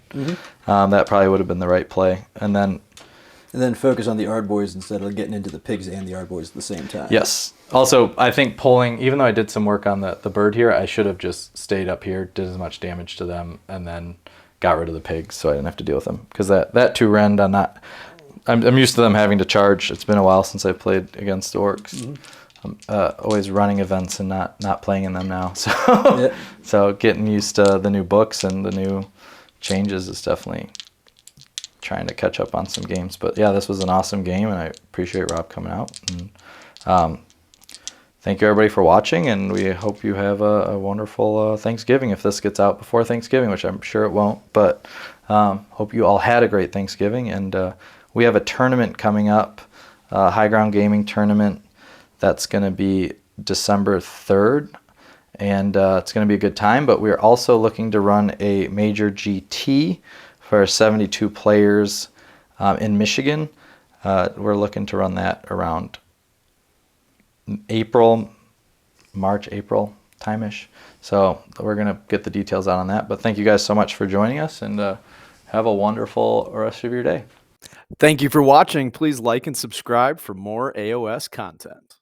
That probably would have been the right play. And then focus on the Ardboys instead of getting into the pigs and the Ardboys at the same time. Yes. Also, I think pulling, even though I did some work on the bird here, I should have just stayed up here, did as much damage to them, and then got rid of the pigs so I didn't have to deal with them. Because that 2 rend, I'm used to them having to charge. It's been a while since I played against orcs. I'm always running events and not playing in them now. So so getting used to the new books and the new changes is definitely trying to catch up on some games. But yeah, this was an awesome game, and I appreciate Rob coming out. And thank you everybody for watching, and we hope you have a wonderful Thanksgiving if this gets out before Thanksgiving, which I'm sure it won't. But hope you all had a great Thanksgiving, and we have a tournament coming up, High Ground Gaming tournament. That's going to be December 3rd, and it's going to be a good time. But we're also looking to run a major GT for 72 players in Michigan. We're looking to run that around March, April time-ish. So we're going to get the details out on that. But thank you guys so much for joining us, and have a wonderful rest of your day. Thank you for watching. Please like and subscribe for more AOS content.